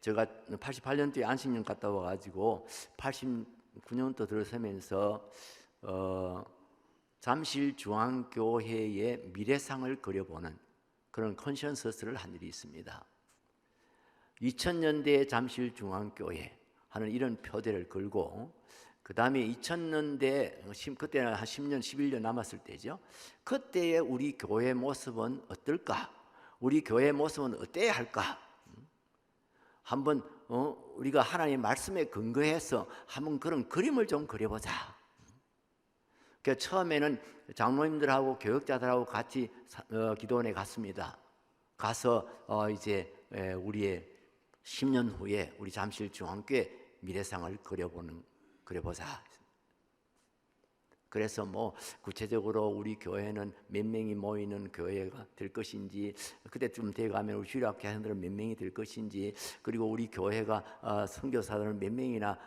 제가 88년도에 안식년 갔다 와가지고 89년도 들어서면서 잠실중앙교회의 미래상을 그려보는 그런 컨션서스를 한 일이 있습니다. 2000년대 잠실중앙교회 하는 이런 표제를 걸고 그 다음에 2000년대 그때는 한 10년, 11년 남았을 때죠. 그때의 우리 교회 모습은 어떨까? 우리 교회 모습은 어때야 할까? 한번 우리가 하나님의 말씀에 근거해서 한번 그런 그림을 좀 그려보자. 그 처음에는 장로님들하고 교역자들하고 같이 기도원에 갔습니다. 가서 이제 우리의 10년 후에 우리 잠실중앙교회 미래상을 그려보자. 그래서 뭐 구체적으로 우리 교회는 몇 명이 모이는 교회가 될 것인지, 그때쯤 돼가면 우리 주일학교 학생들은 몇 명이 될 것인지, 그리고 우리 교회가 선교사들은 몇 명이나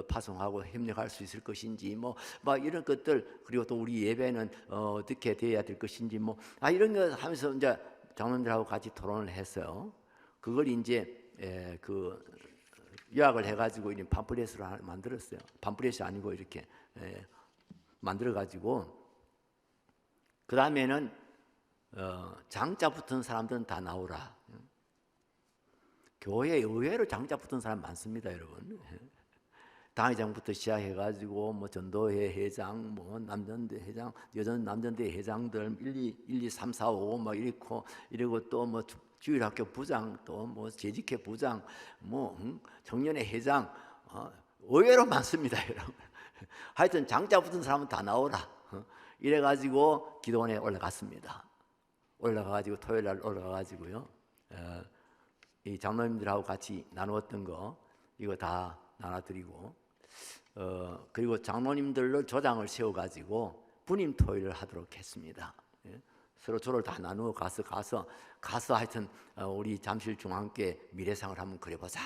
파송하고 협력할 수 있을 것인지, 막 이런 것들, 그리고 또 우리 예배는 어떻게 돼야 될 것인지, 이런 거 하면서 이제 장로님들하고 같이 토론을 했어요. 그걸 이제 요약을 해가지고 이제 팜플렛으로 만들었어요. 팜플렛이 아니고 이렇게 만들어가지고 그 다음에는 장자 붙은 사람들은 다 나오라. 교회에 의외로 장자 붙은 사람 많습니다, 여러분. 당회장부터 시작해가지고 전도회 회장, 남전대 회장, 남전대 회장들 1, 2, 3, 4, 5 이러고 또 주일학교 부장, 또 재직회 부장, 청년회 회장, 의외로 많습니다, 여러분. 하여튼 장자 붙은 사람은 다 나오라. 이래가지고 기도원에 올라갔습니다. 올라가가지고 토요일날 올라가가지고요. 이 장로님들하고 같이 나누었던 거 이거 다 나눠드리고, 그리고 장로님들로 조장을 세워가지고 분임 토요일을 하도록 했습니다. 서로 저를 다 나누어 가서 하여튼 우리 잠실중앙교회 미래상을 한번 그려보자.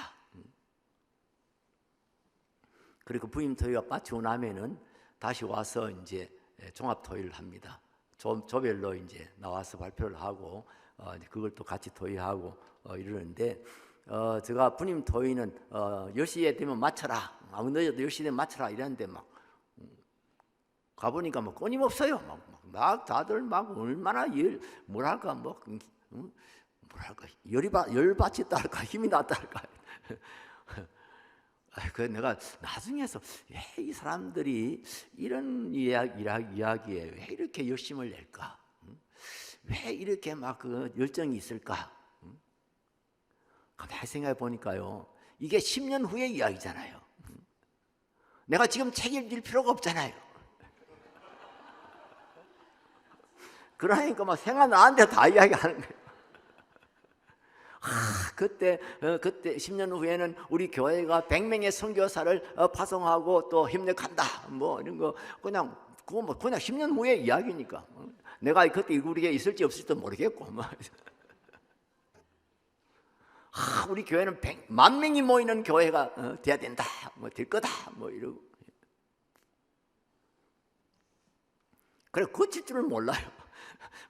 그리고 부임 토요일가 마치고 나면은 다시 와서 이제 종합 토요일을 합니다. 조별로 이제 나와서 발표를 하고 그걸 또 같이 토의하고 이러는데, 제가 부임 토의는 10시에 되면 마쳐라. 아무 늦어도 10시 되면 마쳐라 이랬는데 가보니까 끊임없어요. 막 다들 얼마나 뭐랄까 열받이 딸까 힘이 났달까. 그 내가 나중에서 왜 이 사람들이 이런 이야기에 왜 이렇게 열심을 낼까? 왜 이렇게 열정이 있을까? 가만히 생각해 보니까요, 이게 10년 후의 이야기잖아요. 내가 지금 책임질 필요가 없잖아요. 그러니까 생각나는데 다 이야기하는 거예요. 그때 10년 후에는 우리 교회가 100명의 선교사를 파송하고 또 협력한다. 이런 거 그냥 10년 후의 이야기니까. 내가 그때 우리에 있을지 없을지도 모르겠고. 우리 교회는 100만 명이 모이는 교회가 돼야 된다. 될 거다. 이러고. 그래 고칠 줄을 몰라요.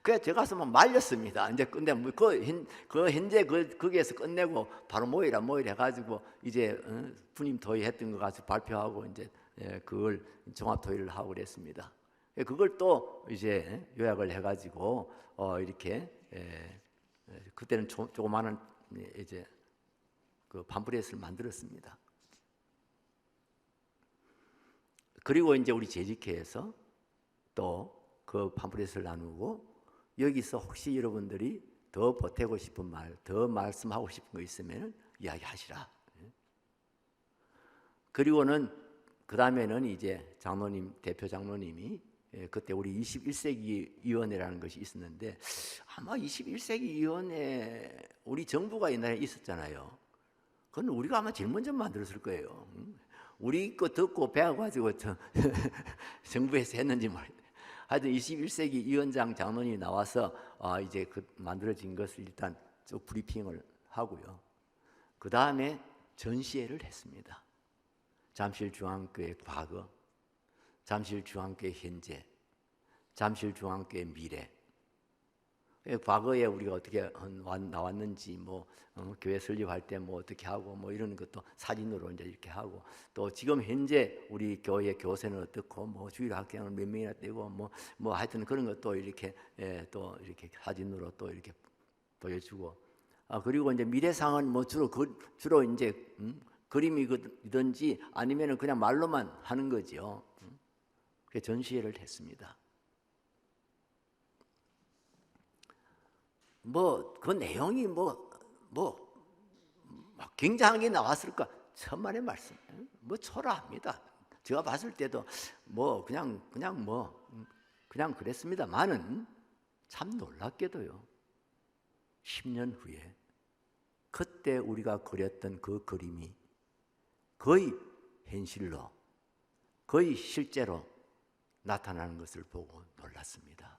그래서 제가 가서 말렸습니다. 이제 근데 현재 거기에서 끝내고 바로 모이라 해가지고 이제 분임 토의 했던 거 가서 발표하고 이제 그걸 종합 토의를 하고 그랬습니다. 그걸 또 이제 요약을 해가지고 이렇게 그때는 조그마한 이제 그 팜플렛을 만들었습니다. 그리고 이제 우리 재직회에서 또 그 팜플렛을 나누고 여기서 혹시 여러분들이 더 보태고 싶은 말, 더 말씀하고 싶은 거 있으면 이야기하시라. 그리고는 그 다음에는 이제 장로님, 대표 장로님이 그때 우리 21세기 위원회라는 것이 있었는데 아마 21세기 위원회 우리 정부가 옛날에 있었잖아요. 그건 우리가 아마 제일 먼저 만들었을 거예요. 우리 거 듣고 배워가지고 정부에서 했는지 모르겠어요. 하여튼 21세기 위원장 장로님이 나와서 이제 그 만들어진 것을 일단 쭉 브리핑을 하고요. 그 다음에 전시회를 했습니다. 잠실중앙교회 과거, 잠실중앙교회 현재, 잠실중앙교회 미래. 과거에 우리가 어떻게 나왔는지, 교회 설립할 때 어떻게 하고, 이런 것도 사진으로 이제 이렇게 하고, 또 지금 현재 우리 교회 교세는 어떻고, 주일 학교는 몇 명이나 되고, 하여튼 그런 것도 이렇게, 또 이렇게 사진으로 또 이렇게 보여주고, 그리고 이제 미래상은 주로 이제, 그림이든지 아니면은 그냥 말로만 하는 거죠. 그 전시회를 했습니다. 그 내용이 막 굉장한 게 나왔을까? 천만의 말씀. 초라합니다. 제가 봤을 때도 그냥 그랬습니다만은 참 놀랍게도요. 10년 후에 그때 우리가 그렸던 그 그림이 거의 현실로, 거의 실제로 나타나는 것을 보고 놀랐습니다.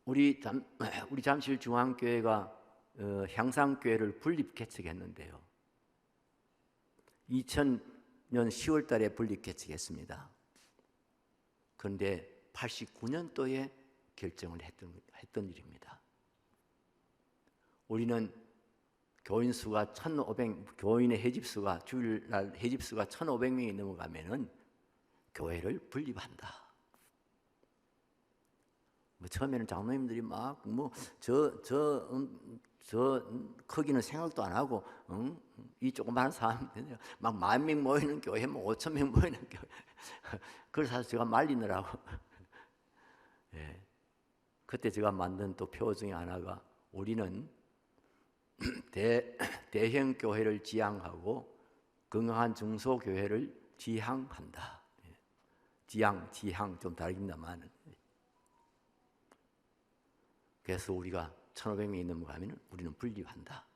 우리 잠실중앙교회가 향상교회를 분립 개척했는데요. 2000년 10월 달에 분립 개척했습니다. 그런데 89년도에 결정을 했던 일입니다. 우리는 교인의 해집수가 주일날 해집수가 1,500명이 넘어가면은 교회를 분립한다. 처음에는 장로님들이 저 크기는 생각도 안 하고, 이 조그마한 사람, 막 10,000명 모이는 교회, 5,000명 모이는 교회. 그래서 제가 말리느라고. 예. 그때 제가 만든 또 표 중에 하나가 우리는 대형 교회를 지향하고 건강한 중소교회를 지향한다. 지향 좀 다릅니다만. 그래서 우리가 1,500명이 넘어가면 우리는 분립한다.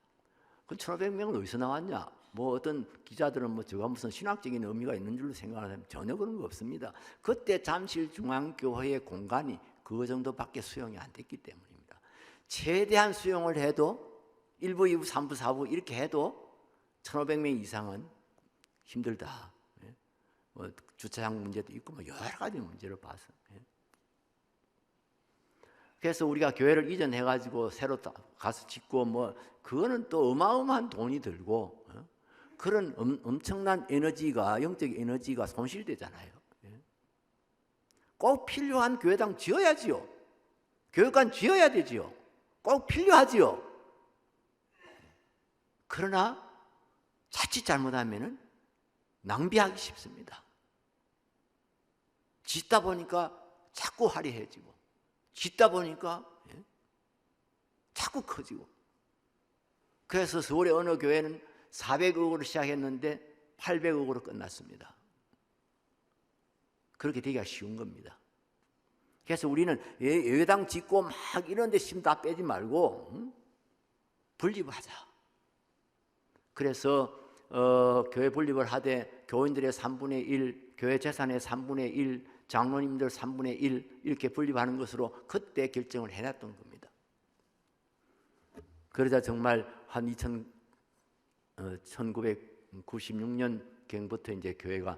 그 1,500명은 어디서 나왔냐? 어떤 기자들은 저가 무슨 신학적인 의미가 있는 줄로 생각하면 전혀 그런 거 없습니다. 그때 잠실중앙교회의 공간이 그 정도밖에 수용이 안 됐기 때문입니다. 최대한 수용을 해도 1부, 2부, 3부, 4부 이렇게 해도 1,500명 이상은 힘들다. 주차장 문제도 있고 여러 가지 문제를 봐서. 그래서 우리가 교회를 이전해가지고 새로 가서 짓고 그거는 또 어마어마한 돈이 들고 그런 엄청난 에너지가, 영적 에너지가 손실되잖아요. 꼭 필요한 교회당 지어야지요. 교육관 지어야 되지요. 꼭 필요하지요. 그러나 자칫 잘못하면은 낭비하기 쉽습니다. 짓다 보니까 자꾸 화려해지고, 짓다 보니까 자꾸 커지고. 그래서 서울의 어느 교회는 400억으로 시작했는데 800억으로 끝났습니다. 그렇게 되기가 쉬운 겁니다. 그래서 우리는 예배당 짓고 막 이런 데 힘 다 빼지 말고 분립하자. 그래서 교회 분립을 하되 교인들의 3분의 1, 교회 재산의 3분의 1, 장로님들 3분의 1 이렇게 분립하는 것으로 그때 결정을 해놨던 겁니다. 그러자 정말 한 1996년경부터 이제 교회가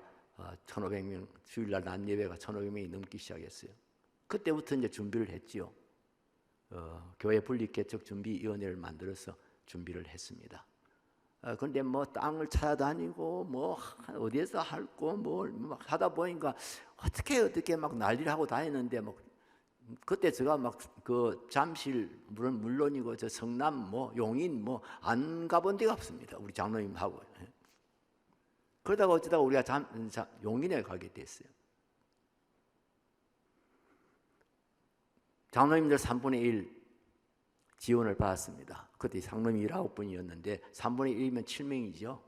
1,500명, 주일날 낮 예배가 1,500명이 넘기 시작했어요. 그때부터 이제 준비를 했지요. 교회 분립 개척 준비위원회를 만들어서 준비를 했습니다. 그런데 땅을 찾아다니고 어디에서 할고 하다 보니까 어떻게 막 난리를 하고 다녔는데 그때 제가 그 잠실 물론이고 저 성남 용인 안 가본 데가 없습니다. 우리 장로님하고. 그러다가 어쩌다가 우리가 용인에 가게 됐어요. 장로님들 3분의 1 지원을 받았습니다. 그때 장로님이 19분이었는데 3분의 1이면 7명이죠.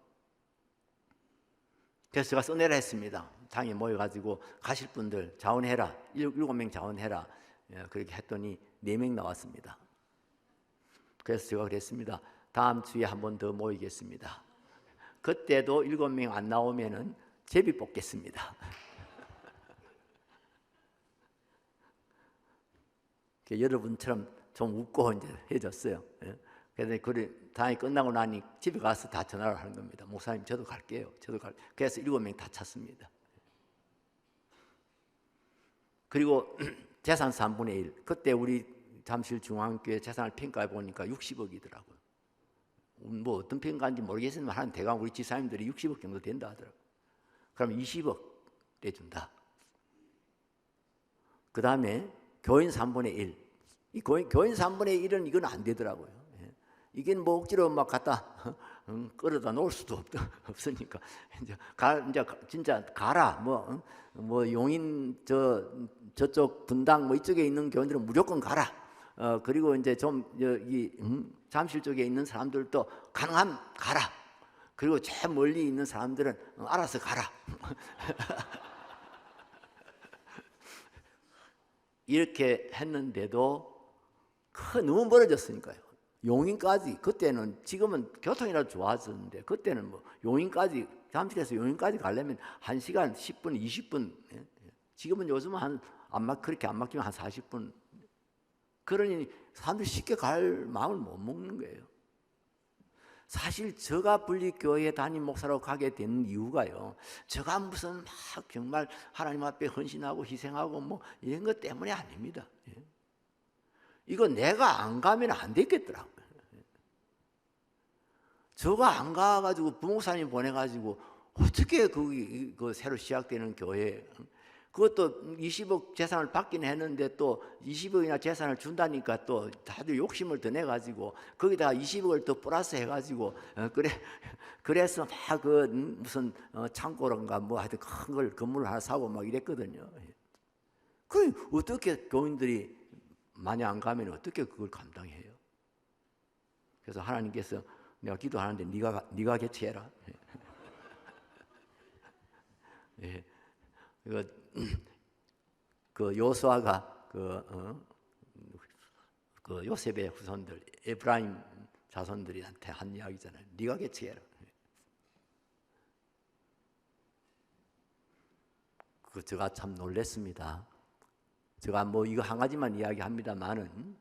그래서 제가 써내라 했습니다. 당에 모여가지고 가실 분들 자원해라. 7명 자원해라. 그렇게 했더니 4명 나왔습니다. 그래서 제가 그랬습니다. 다음 주에 한 번 더 모이겠습니다. 그때도 7명 안 나오면은 제비 뽑겠습니다. 여러분처럼 좀 웃고 이제 해줬어요. 그래서 당이 끝나고 나니 집에 가서 다 전화를 하는 겁니다. 목사님 저도 갈게요. 그래서 7명 다 찼습니다. 그리고 재산 3분의 1. 그때 우리 잠실 중앙교회 재산을 평가해 보니까 60억이더라고요. 뭐 어떤 평가인지 모르겠지만 한 대강 우리 지사님들이 60억 정도 된다 하더라고요. 그럼 20억 내준다. 그 다음에 교인 3분의 1. 이 교인 3분의 1은 이건 안 되더라고요. 이게 뭐 억지로 막 갖다 끌어다 놓을 수도 없으니까 이제 진짜 가라. 뭐 용인 저쪽 분당 뭐 이쪽에 있는 교인들은 무조건 가라. 그리고 이제 좀 여기 잠실 쪽에 있는 사람들도 가능하면 가라. 그리고 저 멀리 있는 사람들은 알아서 가라. 이렇게 했는데도 너무 멀어졌으니까요. 용인까지 그때는 지금은 교통이라도 좋아졌는데 그때는 뭐 용인까지 잠실에서 용인까지 가려면 1시간 10분 20분 지금은 요즘은 그렇게 안 막히면 한 40분 그러니 사람들이 쉽게 갈 마음을 못 먹는 거예요. 사실 제가 분리교회 담임 목사로 가게 된 이유가요. 제가 무슨 막 정말 하나님 앞에 헌신하고 희생하고 뭐 이런 것 때문이 아닙니다. 이거 내가 안 가면 안 되겠더라고요. 제가 안 가가지고 부목사님 보내가지고 어떻게 그 새로 시작되는 교회 그것도 20억 재산을 받긴 했는데 또 20억이나 재산을 준다니까 또 다들 욕심을 더 내가지고 거기다가 20억을 더 플러스 해가지고 그래서 막 무슨 창고론가 뭐 하여튼 큰 걸 건물을 하나 사고 막 이랬거든요. 그럼 어떻게 교인들이 많이 안 가면 어떻게 그걸 감당해요? 그래서 하나님께서 내가 기도하는데 네가 개최해라. 예. 그 요수아가 그 요셉의 후손들 에브라임 자손들한테 한 이야기잖아요. 네가 개최해라. 제가 참 놀랬습니다. 제가 뭐 이거 한 가지만 이야기합니다만은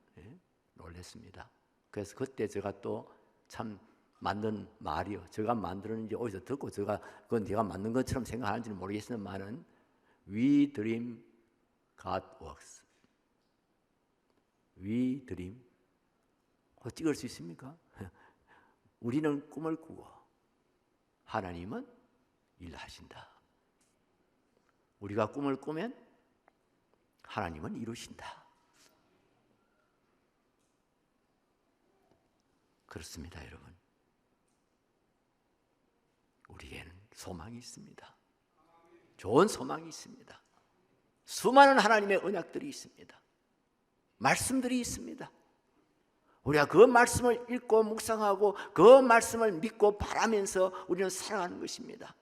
놀랬습니다. 그래서 그때 제가 또 참 만든 말이요. 제가 만들었는지 어디서 듣고 그건 내가 만든 것처럼 생각하는지는 모르겠습니다만은 We dream, God works. We dream. 찍을 수 있습니까? 우리는 꿈을 꾸고 하나님은 일하신다. 우리가 꿈을 꾸면 하나님은 이루신다. 그렇습니다, 여러분. 우리에게는 소망이 있습니다. 좋은 소망이 있습니다. 수많은 하나님의 언약들이 있습니다. 말씀들이 있습니다. 우리가 그 말씀을 읽고 묵상하고 그 말씀을 믿고 바라면서 우리는 살아가는 것입니다.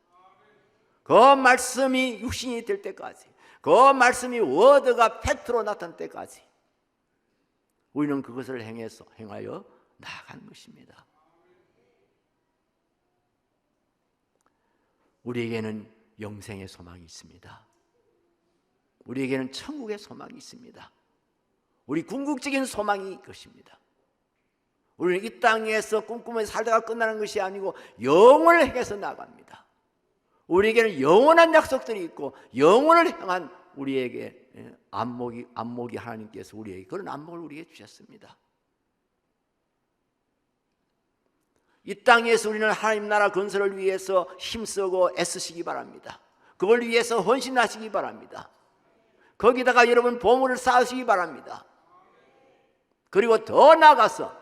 그 말씀이 육신이 될 때까지, 그 말씀이 워드가 팩트로 나타날 때까지 우리는 그것을 행하여 나아가는 것입니다. 우리에게는 영생의 소망이 있습니다. 우리에게는 천국의 소망이 있습니다. 우리 궁극적인 소망이 이것입니다. 우리는 이 땅에서 꿈꾸면서 살다가 끝나는 것이 아니고 영원을 향해서 나갑니다. 우리에게는 영원한 약속들이 있고 영원을 향한 우리에게 안목이 하나님께서 우리에게 그런 안목을 우리에게 주셨습니다. 이 땅에서 우리는 하나님 나라 건설을 위해서 힘쓰고 애쓰시기 바랍니다. 그걸 위해서 헌신하시기 바랍니다. 거기다가 여러분 보물을 쌓으시기 바랍니다. 그리고 더 나아가서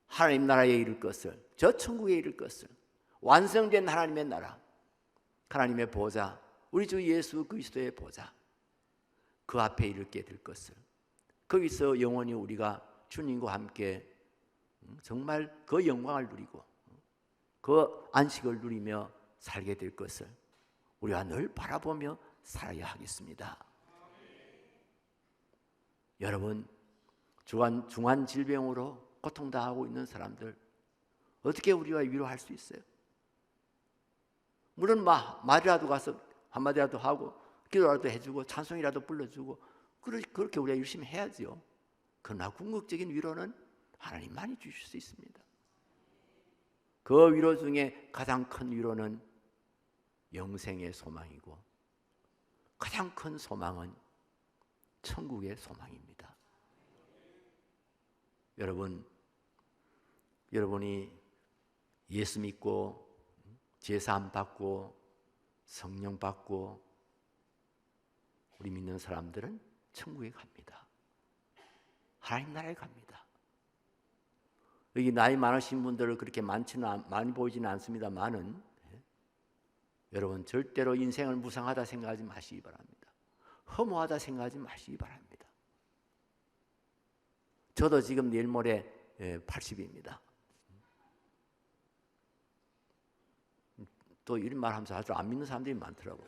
하나님 나라에 이를 것을, 저 천국에 이를 것을, 완성된 하나님의 나라, 하나님의 보좌, 우리 주 예수 그리스도의 보좌, 그 앞에 이르게 될 것을 거기서 영원히 우리가 주님과 함께 정말 그 영광을 누리고 그 안식을 누리며 살게 될 것을 우리가 늘 바라보며 살아야 하겠습니다. 여러분, 중한 질병으로 고통당하고 있는 사람들 어떻게 우리가 위로할 수 있어요? 물론 말이라도 가서 한마디라도 하고 기도라도 해주고 찬송이라도 불러주고 그렇게 우리가 열심히 해야죠. 그러나 궁극적인 위로는 하나님만이 주실 수 있습니다. 그 위로 중에 가장 큰 위로는 영생의 소망이고 가장 큰 소망은 천국의 소망입니다. 여러분이 예수 믿고 제사함 받고 성령 받고 우리 믿는 사람들은 천국에 갑니다. 하나님 나라에 갑니다. 여기 나이 많으신 분들은 그렇게 많이 보이지는 않습니다만은 여러분 절대로 인생을 무상하다 생각하지 마시기 바랍니다. 허무하다 생각하지 마시기 바랍니다. 저도 지금 내일 모레 80입니다. 또 이런 말 하면서 아주 안 믿는 사람들이 많더라고요.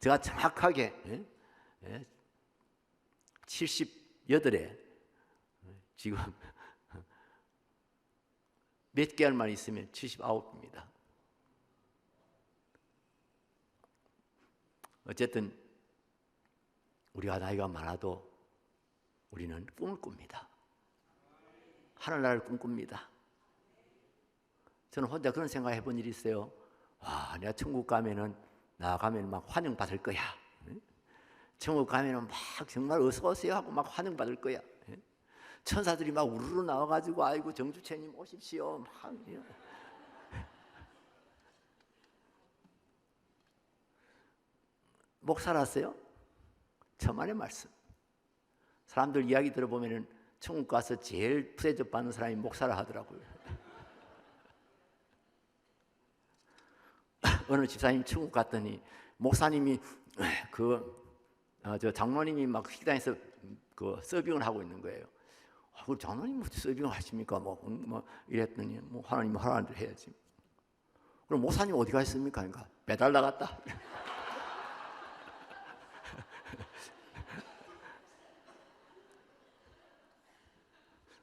제가 정확하게 78에 지금 몇 개월만 있으면 79입니다. 어쨌든 우리가 나이가 많아도 우리는 꿈을 꿉니다. 하늘나라를 꿈꿉니다. 저는 혼자 그런 생각 해본 일이 있어요. 와, 내가 천국 가면은 나가면 막 환영받을 거야. 천국 가면은 막 정말 어서 오세요 하고 막 환영받을 거야. 천사들이 막 우르르 나와가지고 아이고 정주체님 오십시오. 막 목사라서요? 천만의 말씀. 사람들 이야기 들어보면은 천국 가서 제일 프레저 받는 사람이 목사라 하더라고요. 어느 집사님 천국 갔더니 목사님이 저 장로님이 막 식당에서 그 서빙을 하고 있는 거예요. 그 장로님 뭐 서빙을 하십니까? 뭐 이랬더니 뭐 하나님 하라는 대로 해야지. 그럼 목사님 어디 가셨습니까? 그러니까 배달 나갔다.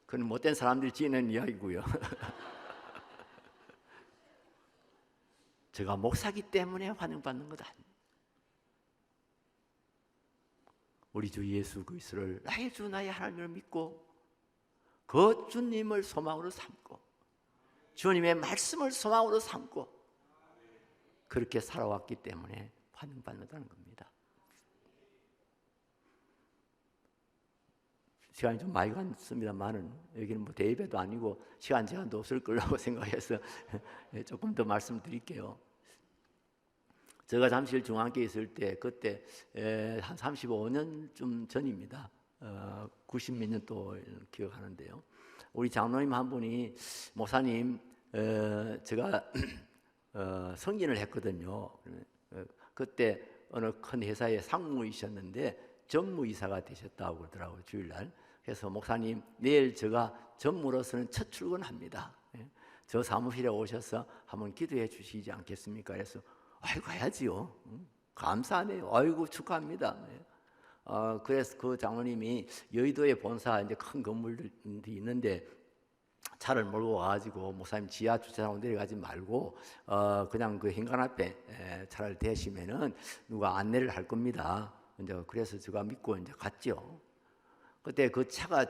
그건 못된 사람들이 지어낸 이야기고요. 제가 목사기 때문에 환영받는 것 아닙니다. 우리 주 예수 그리스도를 나의 주 나의 하나님을 믿고 그 주님을 소망으로 삼고 주님의 말씀을 소망으로 삼고 그렇게 살아왔기 때문에 환영받는다는 겁니다. 시간이 좀 많이 갔습니다만은 여기는 뭐 대입회도 아니고 시간 제한도 없을 거라고 생각해서 조금 더 말씀드릴게요. 제가 잠실 중앙교회 있을 때 그때 한 35년쯤 전입니다. 90 몇 년도 기억하는데요. 우리 장로님 한 분이 목사님 제가 성진을 했거든요. 그때 어느 큰 회사의 상무이셨는데 전무이사가 되셨다고 그러더라고요. 주일날. 그래서 목사님 내일 제가 전무로서는 첫 출근합니다. 저 사무실에 오셔서 한번 기도해 주시지 않겠습니까? 그래서 아이고 가야지요. 감사하네요. 아이고 축하합니다. 그래서 그 장로님이 여의도에 본사 이제 큰 건물들이 있는데 차를 몰고 와가지고 목사님 지하 주차장으로 내려가지 말고 그냥 그 현관 앞에 차를 대시면은 누가 안내를 할 겁니다. 이제 그래서 제가 믿고 이제 갔죠. 그때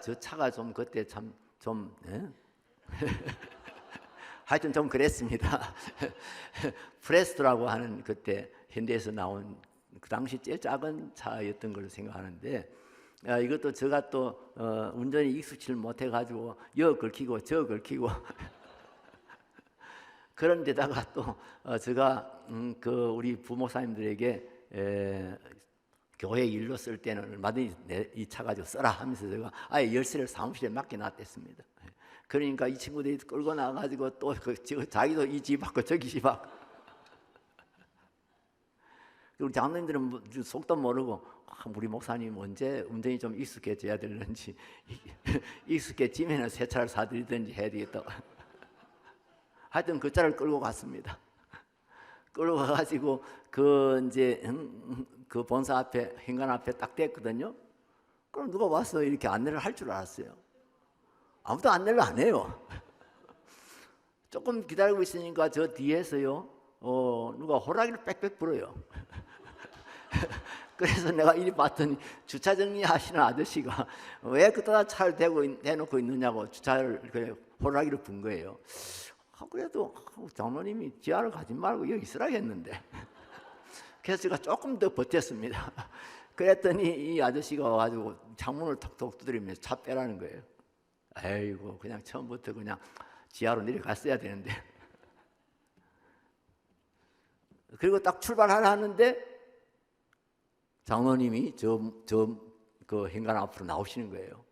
저 차가 좀 그때 좀 하여튼 좀 그랬습니다. 프레스토라고 하는 그때 현대에서 나온 그 당시 제일 작은 차였던 걸로 생각하는데 이것도 제가 또 운전이 익숙치를 못해가지고 여 긁히고 저 긁히고 그런 데다가 또 제가 그 우리 부목사님들에게 교회 일로 쓸 때는 얼마든지 이 차 가지고 써라 하면서 제가 아예 열쇠를 사무실에 맡겨놨댔습니다. 그러니까 이 친구들이 끌고 나가가지고 또 자기도 이 집 앞고 저기 집 앞. 우리 장로님들은 속도 모르고 우리 목사님 언제 운전이 좀 익숙해져야 되는지 익숙해지면 새 차를 사드리든지 해야 되겠다. 하여튼 그 차를 끌고 갔습니다. 끌고 가가지고 그 이제 그 본사 앞에 현관 앞에 딱 댔거든요. 그럼 누가 와서 이렇게 안내를 할 줄 알았어요. 아무도 안내를 안 해요. 조금 기다리고 있으니까 저 뒤에서요, 누가 호랑이를 빽빽 불어요. 그래서 내가 이리 봤더니 주차 정리하시는 아저씨가 왜 그따 차를 대놓고 있느냐고 주차를 호랑이를 분 거예요. 그래도 장로님이 지하를 가지 말고 여기 있으라 했는데 그래서 제가 조금 더 버텼습니다. 그랬더니 이 아저씨가 와가지고 창문을 톡톡 두드리면서 차 빼라는 거예요. 아이고 그냥 처음부터 그냥 지하로 내려갔어야 되는데. 그리고 딱 출발하려 하는데 장로님이 그 현관 앞으로 나오시는 거예요.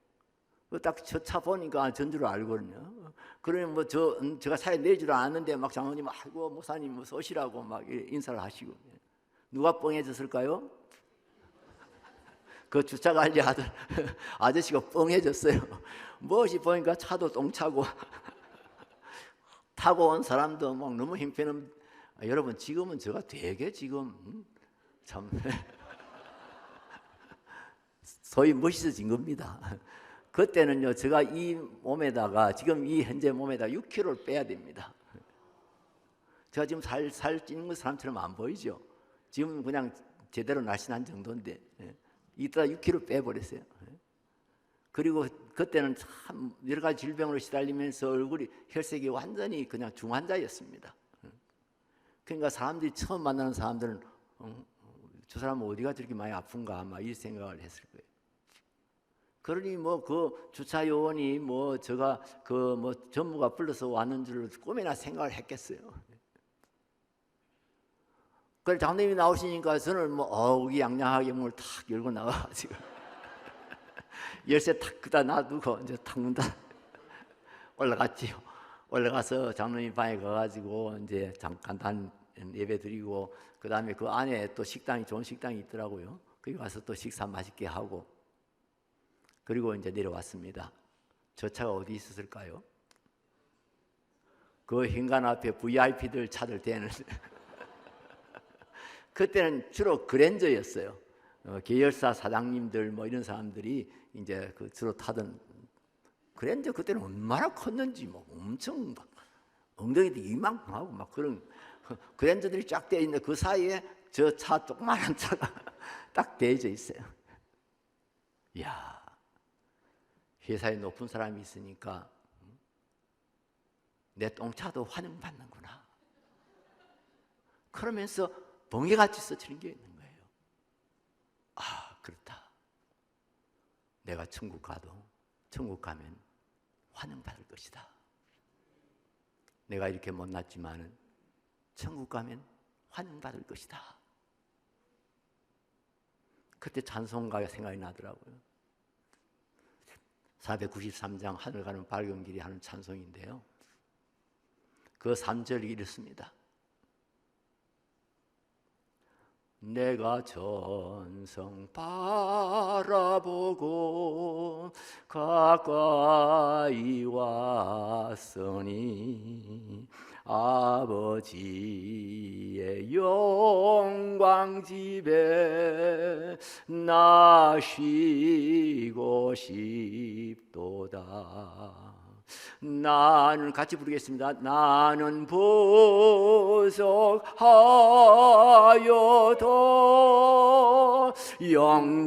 딱 저 차 보니까 전주를 알거든요. 그러면 뭐 제가 차에 내리지를 않았는데 막 장로님 아이고 목사님 뭐 오시라고 막 인사를 하시고. 누가 뻥해졌을까요? 그 주차 관리 아저씨가 뻥해졌어요. 무엇이 보니까 차도 똥차고 타고 온 사람도 막 너무 형편은. 여러분 지금은 제가 되게 지금 참 소위 멋있어진 겁니다. 그때는요 제가 이 몸에다가 지금 이 현재 몸에다 6kg를 빼야 됩니다. 제가 지금 살 찌는 사람처럼 안 보이죠? 지금 그냥 제대로 날씬한 정도인데 이따 6kg 빼버렸어요. 그리고 그때는 참 여러 가지 질병으로 시달리면서 얼굴이 혈색이 완전히 그냥 중환자였습니다. 그러니까 사람들이 처음 만나는 사람들은 저 사람은 어디가 저렇게 많이 아픈가 아마 이 생각을 했을 거예요. 그러니 뭐 그 주차 요원이 뭐 제가 그 뭐 전무가 불러서 왔는 줄 꿈이나 생각을 했겠어요. 그래서 장로님이 나오시니까 저는 뭐 의기양양하게 문을 탁 열고 나가가지고 열쇠 탁 그다 놔두고 이제 탁 문 닫아 올라갔지요. 올라가서 장로님 방에 가가지고 이제 간단 예배 드리고 그 다음에 그 안에 또 식당이 좋은 식당이 있더라고요. 거기 가서 또 식사 맛있게 하고 그리고 이제 내려왔습니다. 저 차가 어디 있었을까요? 그 현관 앞에 VIP들 차들 대는 그때는 주로 그랜저였어요. 계열사 사장님들 뭐 이런 사람들이 이제 그 주로 타던 그랜저. 그때는 얼마나 컸는지 뭐 엄청 막 엉덩이도 이만큼 하고 막 그런 그랜저들이 쫙 되어 있는데 그 사이에 저 차 조그마한 차가 딱 대져 있어요. 이야, 회사에 높은 사람이 있으니까 내 똥차도 환영받는구나. 그러면서 번개같이 스치는 게 있는 거예요. 아, 그렇다. 내가 천국 가면 환영받을 것이다. 내가 이렇게 못났지만은 천국 가면 환영받을 것이다. 그때 찬송가가 생각이 나더라고요. 493장 하늘 가는 밝은 길이 하는 찬송인데요. 그 3절이 이렇습니다. 내가 전성 바라보고 가까이 왔으니 아버지의 영광 집에 나 쉬고 싶도다. 나는 같이 부르겠습니다. 나는 부족하여도 영접하실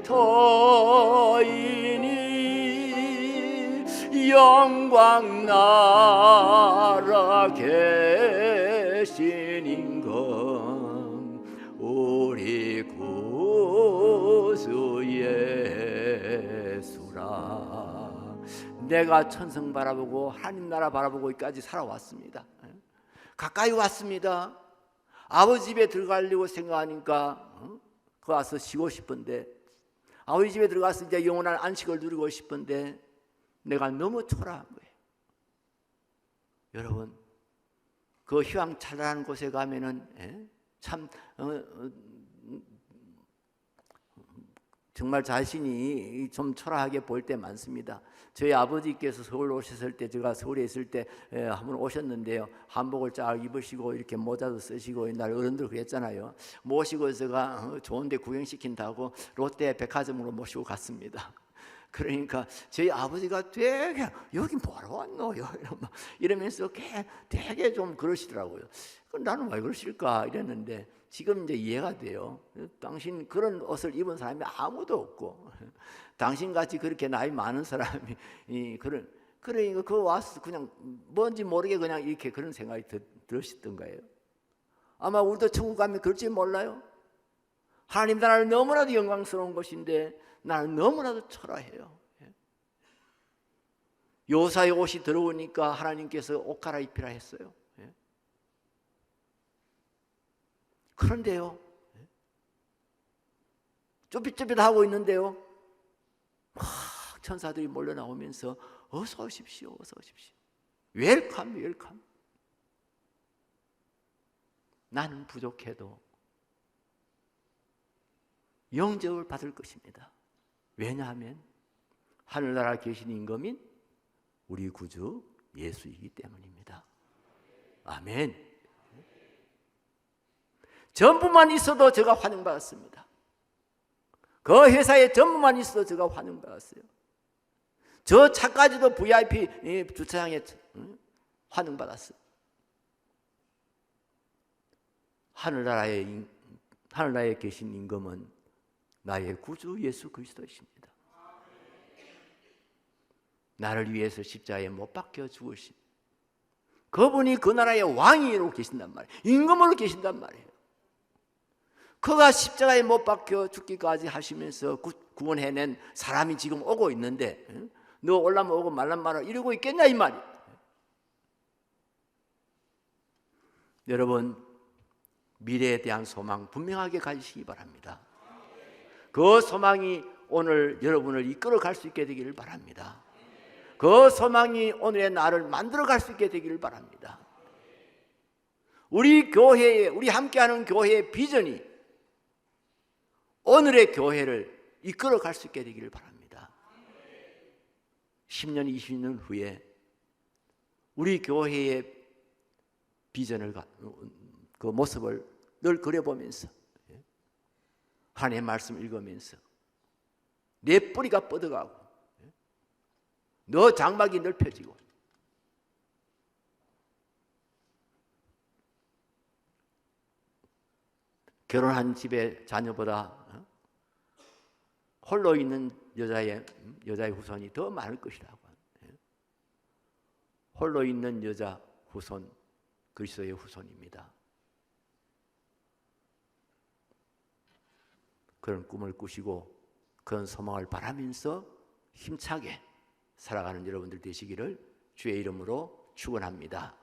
터이니 영광 나라 계신 임금 우리 구주 예수라. 내가 천성 바라보고 하나님 나라 바라보고 여기까지 살아왔습니다. 가까이 왔습니다. 아버지 집에 들어가려고 생각하니까 그 와서 쉬고 싶은데, 아버지 집에 들어가서 이제 영원한 안식을 누리고 싶은데 내가 너무 초라한 거예요. 여러분, 그 휘황찬란한 곳에 가면은 참 정말 자신이 좀 초라하게 보일 때 많습니다. 저희 아버지께서 서울 오셨을 때, 제가 서울에 있을 때 한번 오셨는데요, 한복을 쫙 입으시고 이렇게 모자도 쓰시고, 옛날 어른들 그랬잖아요. 모시고 제가 좋은 데 구경시킨다고 롯데 백화점으로 모시고 갔습니다. 그러니까 저희 아버지가 되게 여기 뭐하러 왔노? 이러면서 되게 좀 그러시더라고요. 나는 왜 그러실까 이랬는데 지금 이제 이해가 돼요. 당신 그런 옷을 입은 사람이 아무도 없고, 당신같이 그렇게 나이 많은 사람이 그러니까 그 와서 그냥 뭔지 모르게 그냥 이렇게 그런 생각이 들으셨던 거예요. 아마 우리도 천국 가면 그럴지 몰라요. 하나님 나라는 너무나도 영광스러운 것인데 나는 너무나도 초라해요. 요사의 옷이 들어오니까 하나님께서 옷 갈아입히라 했어요. 그런데요, 쭈삣쭈삣하고 있는데요, 막 천사들이 몰려 나오면서 어서 오십시오, 어서 오십시오. 웰컴, 웰컴. 나는 부족해도 영접을 받을 것입니다. 왜냐하면 하늘나라 계신 임금인 우리 구주 예수이기 때문입니다. 아멘. 전부만 있어도 제가 환영받았습니다. 그 회사에 전부만 있어도 제가 환영받았어요. 저 차까지도 VIP 주차장에 환영받았어요. 하늘나라에 계신 임금은 나의 구주 예수 그리스도이십니다. 나를 위해서 십자가에 못 박혀 죽으신 그분이 그 나라의 왕으로 계신단 말이에요. 임금으로 계신단 말이에요. 그가 십자가에 못 박혀 죽기까지 하시면서 구원해낸 사람이 지금 오고 있는데, 너 올라면 오고 말란 말을 이러고 있겠냐 이 말이에요. 여러분, 미래에 대한 소망 분명하게 가지시기 바랍니다. 그 소망이 오늘 여러분을 이끌어 갈 수 있게 되기를 바랍니다. 그 소망이 오늘의 나를 만들어 갈 수 있게 되기를 바랍니다. 우리 교회에, 우리 함께하는 교회의 비전이 오늘의 교회를 이끌어 갈 수 있게 되기를 바랍니다. 10년, 20년 후에 우리 교회의 비전을, 그 모습을 늘 그려보면서 하나님의 말씀 읽으면서 내 뿌리가 뻗어가고 너 장막이 넓혀지고 결혼한 집의 자녀보다 홀로 있는 여자의 후손이 더 많을 것이라고. 홀로 있는 여자 후손, 그리스도의 후손입니다. 그런 꿈을 꾸시고 그런 소망을 바라면서 힘차게 살아가는 여러분들 되시기를 주의 이름으로 축원합니다.